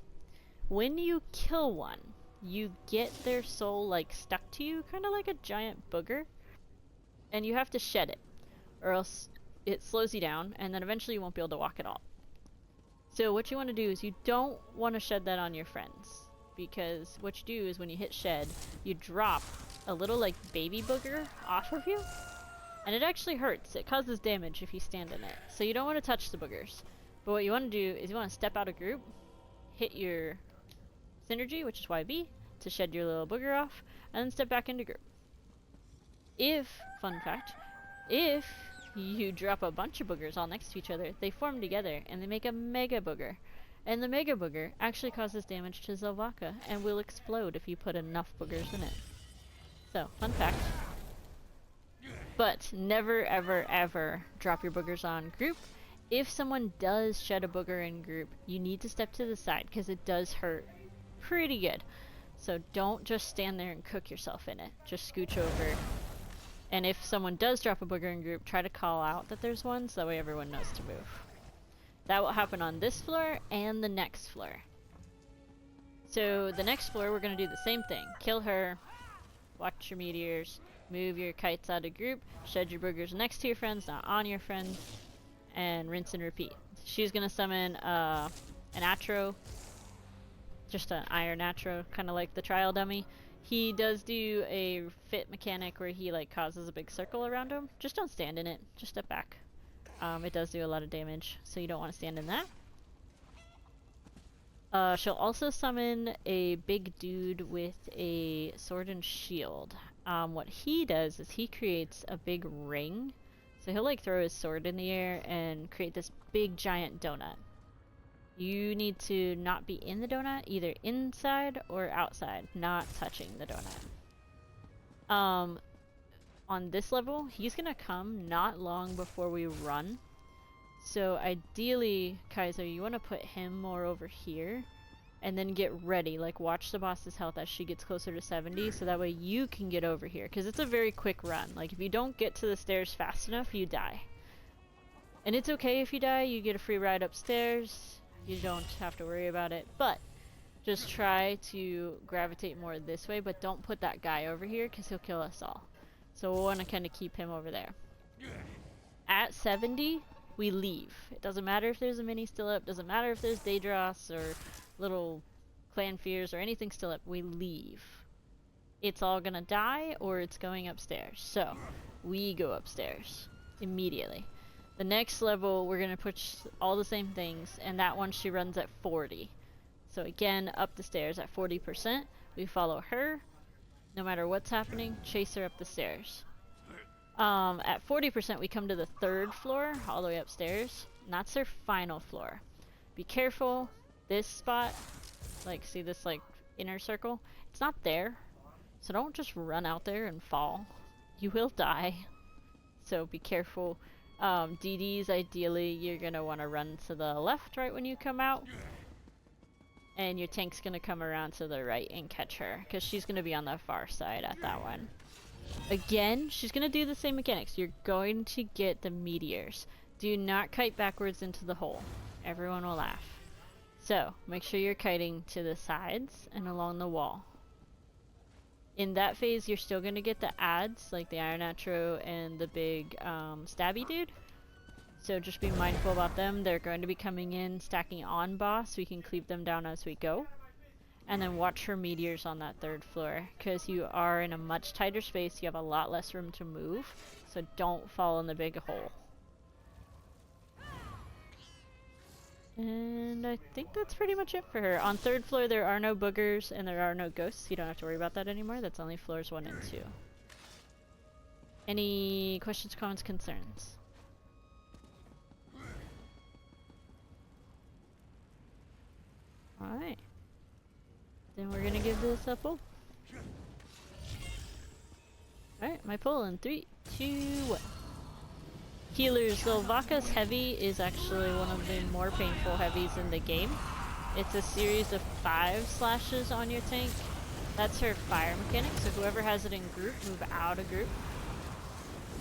When you kill one, you get their soul like stuck to you, kind of like a giant booger. And you have to shed it, or else it slows you down, and then eventually you won't be able to walk at all. So what you want to do is you don't want to shed that on your friends. Because what you do is when you hit shed, you drop a little like baby booger off of you, and it actually hurts. It causes damage if you stand in it. So you don't want to touch the boogers. But what you want to do is you want to step out of group, hit your synergy, which is YB, to shed your little booger off, and then step back into group. If, fun fact, if you drop a bunch of boogers all next to each other, they form together and they make a mega booger. And the Mega Booger actually causes damage to Zelvaka and will explode if you put enough boogers in it. So, fun fact. But never ever ever drop your boogers on group. If someone does shed a booger in group, you need to step to the side because it does hurt pretty good. So don't just stand there and cook yourself in it. Just scooch over. And if someone does drop a booger in group, try to call out that there's one so that way everyone knows to move. That will happen on this floor and the next floor. So the next floor, we're going to do the same thing. Kill her, watch your meteors, move your kites out of group, shed your boogers next to your friends, not on your friends, and rinse and repeat. She's going to summon an Atro, just an Iron Atro, kind of like the trial dummy. He does do a fit mechanic where he like causes a big circle around him. Just don't stand in it, just step back. It does do a lot of damage, so you don't want to stand in that. She'll also summon a big dude with a sword and shield. What he does is he creates a big ring. So he'll like throw his sword in the air and create this big giant donut. You need to not be in the donut, either inside or outside, not touching the donut. On this level, he's gonna come not long before we run. So ideally, Kaiser, you want to put him more over here, and then get ready. Like watch the boss's health as she gets closer to 70, so that way you can get over here. Because it's a very quick run. Like if you don't get to the stairs fast enough, you die. And it's okay if you die. You get a free ride upstairs. You don't have to worry about it. But just try to gravitate more this way, but don't put that guy over here because he'll kill us all. So we'll want to kind of keep him over there. At 70, we leave. It doesn't matter if there's a mini still up, doesn't matter if there's Daedros or little clan fears or anything still up, we leave. It's all gonna die or it's going upstairs. So, we go upstairs immediately. The next level, we're gonna push all the same things, and that one she runs at 40. So again, up the stairs at 40%, we follow her. No matter what's happening, chase her up the stairs. At 40%, we come to the 3rd floor, all the way upstairs, and that's her final floor. Be careful, this spot, like, see this, like, inner circle? It's not there, so don't just run out there and fall. You will die, so be careful DDs, ideally, you're gonna want to run to the left right when you come out. And your tank's gonna come around to the right and catch her, because she's gonna be on the far side at that one. Again, she's gonna do the same mechanics. You're going to get the meteors. Do not kite backwards into the hole. Everyone will laugh. So, make sure you're kiting to the sides and along the wall. In that phase, you're still gonna get the adds, like the Iron Atro and the big stabby dude. So just be mindful about them. They're going to be coming in, stacking on boss, so we can cleave them down as we go. And then watch for meteors on that 3rd floor, because you are in a much tighter space, you have a lot less room to move, so don't fall in the big hole. And I think that's pretty much it for her. On 3rd floor there are no boogers and there are no ghosts. You don't have to worry about that anymore. That's only floors 1 and 2. Any questions, comments, concerns? Alright. Then we're gonna give this a pull. Alright, my pull in 3, 2, 1. Healers. Zolvaka's heavy is actually one of the more painful heavies in the game. It's a series of 5 slashes on your tank. That's her fire mechanic, so whoever has it in group, move out of group.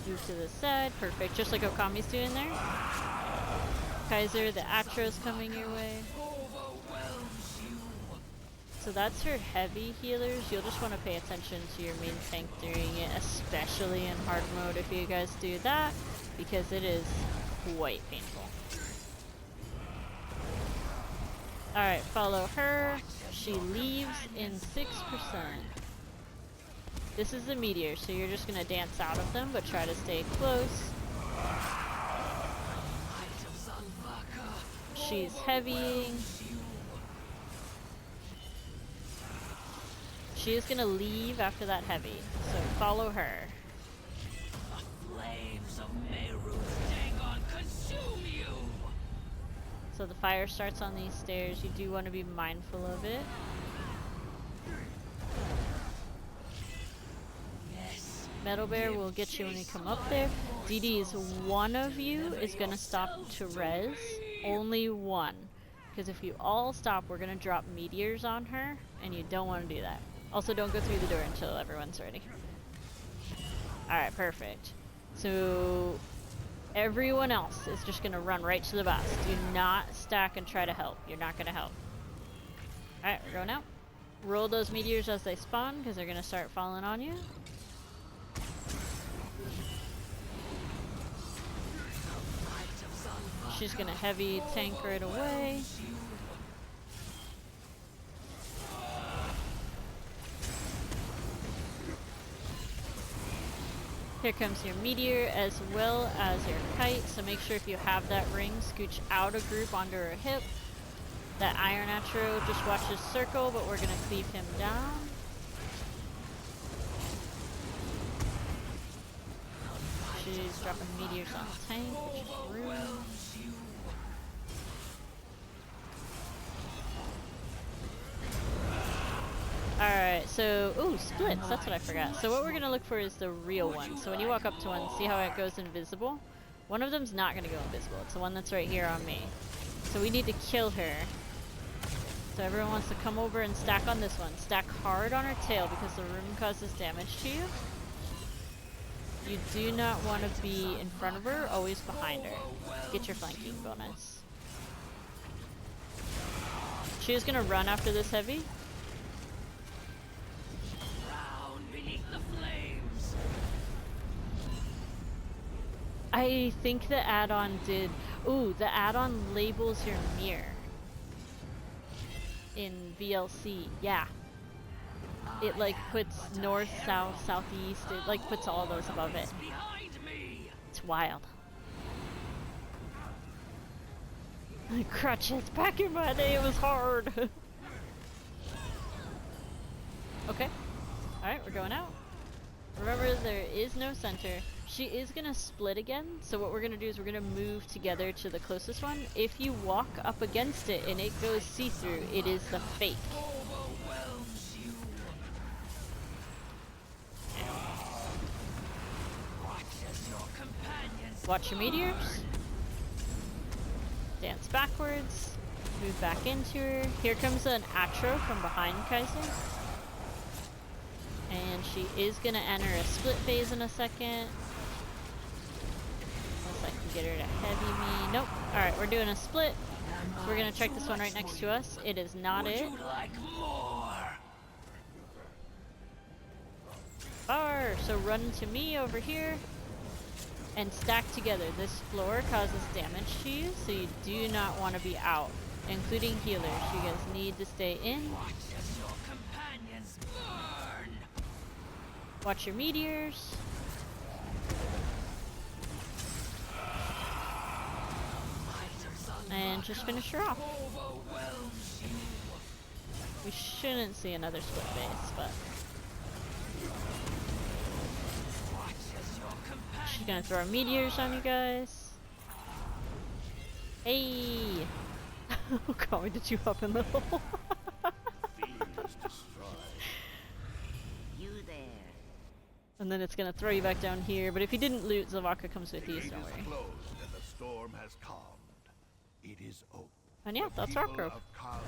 Move to the side, perfect, just like Okami's doing there. Kaiser, the Atro's coming your way. So that's her heavy healers. You'll just want to pay attention to your main tank during it, especially in hard mode if you guys do that, because it is quite painful. Alright, follow her. She leaves in 6%. This is the meteor, so you're just gonna dance out of them, but try to stay close. She's heavying. She is gonna leave after that heavy, so follow her. The flames of Meru's Dagon consume you! So the fire starts on these stairs. You do want to be mindful of it. Yes. Metal Bear will get you when you come up there. DDs, one of you is gonna stop to res. Only one. Because if you all stop, we're gonna drop meteors on her, and you don't want to do that. Also, don't go through the door until everyone's ready. Alright, perfect. So, everyone else is just gonna run right to the boss. Do not stack and try to help. You're not gonna help. Alright, we're going out. Roll those meteors as they spawn, because they're gonna start falling on you. She's gonna heavy tank right away. Here comes your meteor as well as your kite, so make sure if you have that ring, scooch out a group onto her hip. That Iron Atro just watches circle, but we're gonna cleave him down. She's dropping meteors on the tank, which is rude. Alright, so, ooh, splits, that's what I forgot. So what we're gonna look for is the real one. So when you walk up to one, see how it goes invisible? One of them's not gonna go invisible, it's the one that's right here on me. So we need to kill her. So everyone wants to come over and stack on this one. Stack hard on her tail because the room causes damage to you. You do not want to be in front of her, always behind her. Get your flanking bonus. She is gonna run after this heavy. I think the add-on did... Ooh, the add-on labels your mirror. In VLC, yeah. It like puts north, south, southeast, it like puts all those above it. It's wild. Crutches, back in my day it was hard. Okay. Alright, we're going out. Remember, there is no center. She is gonna split again, so what we're gonna do is we're gonna move together to the closest one. If you walk up against it and it goes see-through, it is the fake. Watch as your companions Watch your meteors. Dance backwards. Move back into her. Here comes an Atro from behind Kaiser. And she is gonna enter a split phase in a second. Unless I can get her to heavy me. Nope. Alright, we're doing a split. So we're gonna check this one right next to us. It is not it. Bar! So run to me over here. And stack together. This floor causes damage to you, so you do not want to be out. Including healers. You guys need to stay in. Watch your meteors. And just finish her off. We shouldn't see another split base, but she's gonna throw our meteors on you guys. Hey! Oh god, we did you up in the hole. You there. And then it's gonna throw you back down here, but if you didn't loot, Zavaka comes with The you, gate so don't is worry. closed and the storm has calmed. It is open. And yeah, The that's people Rockgrove. of Kal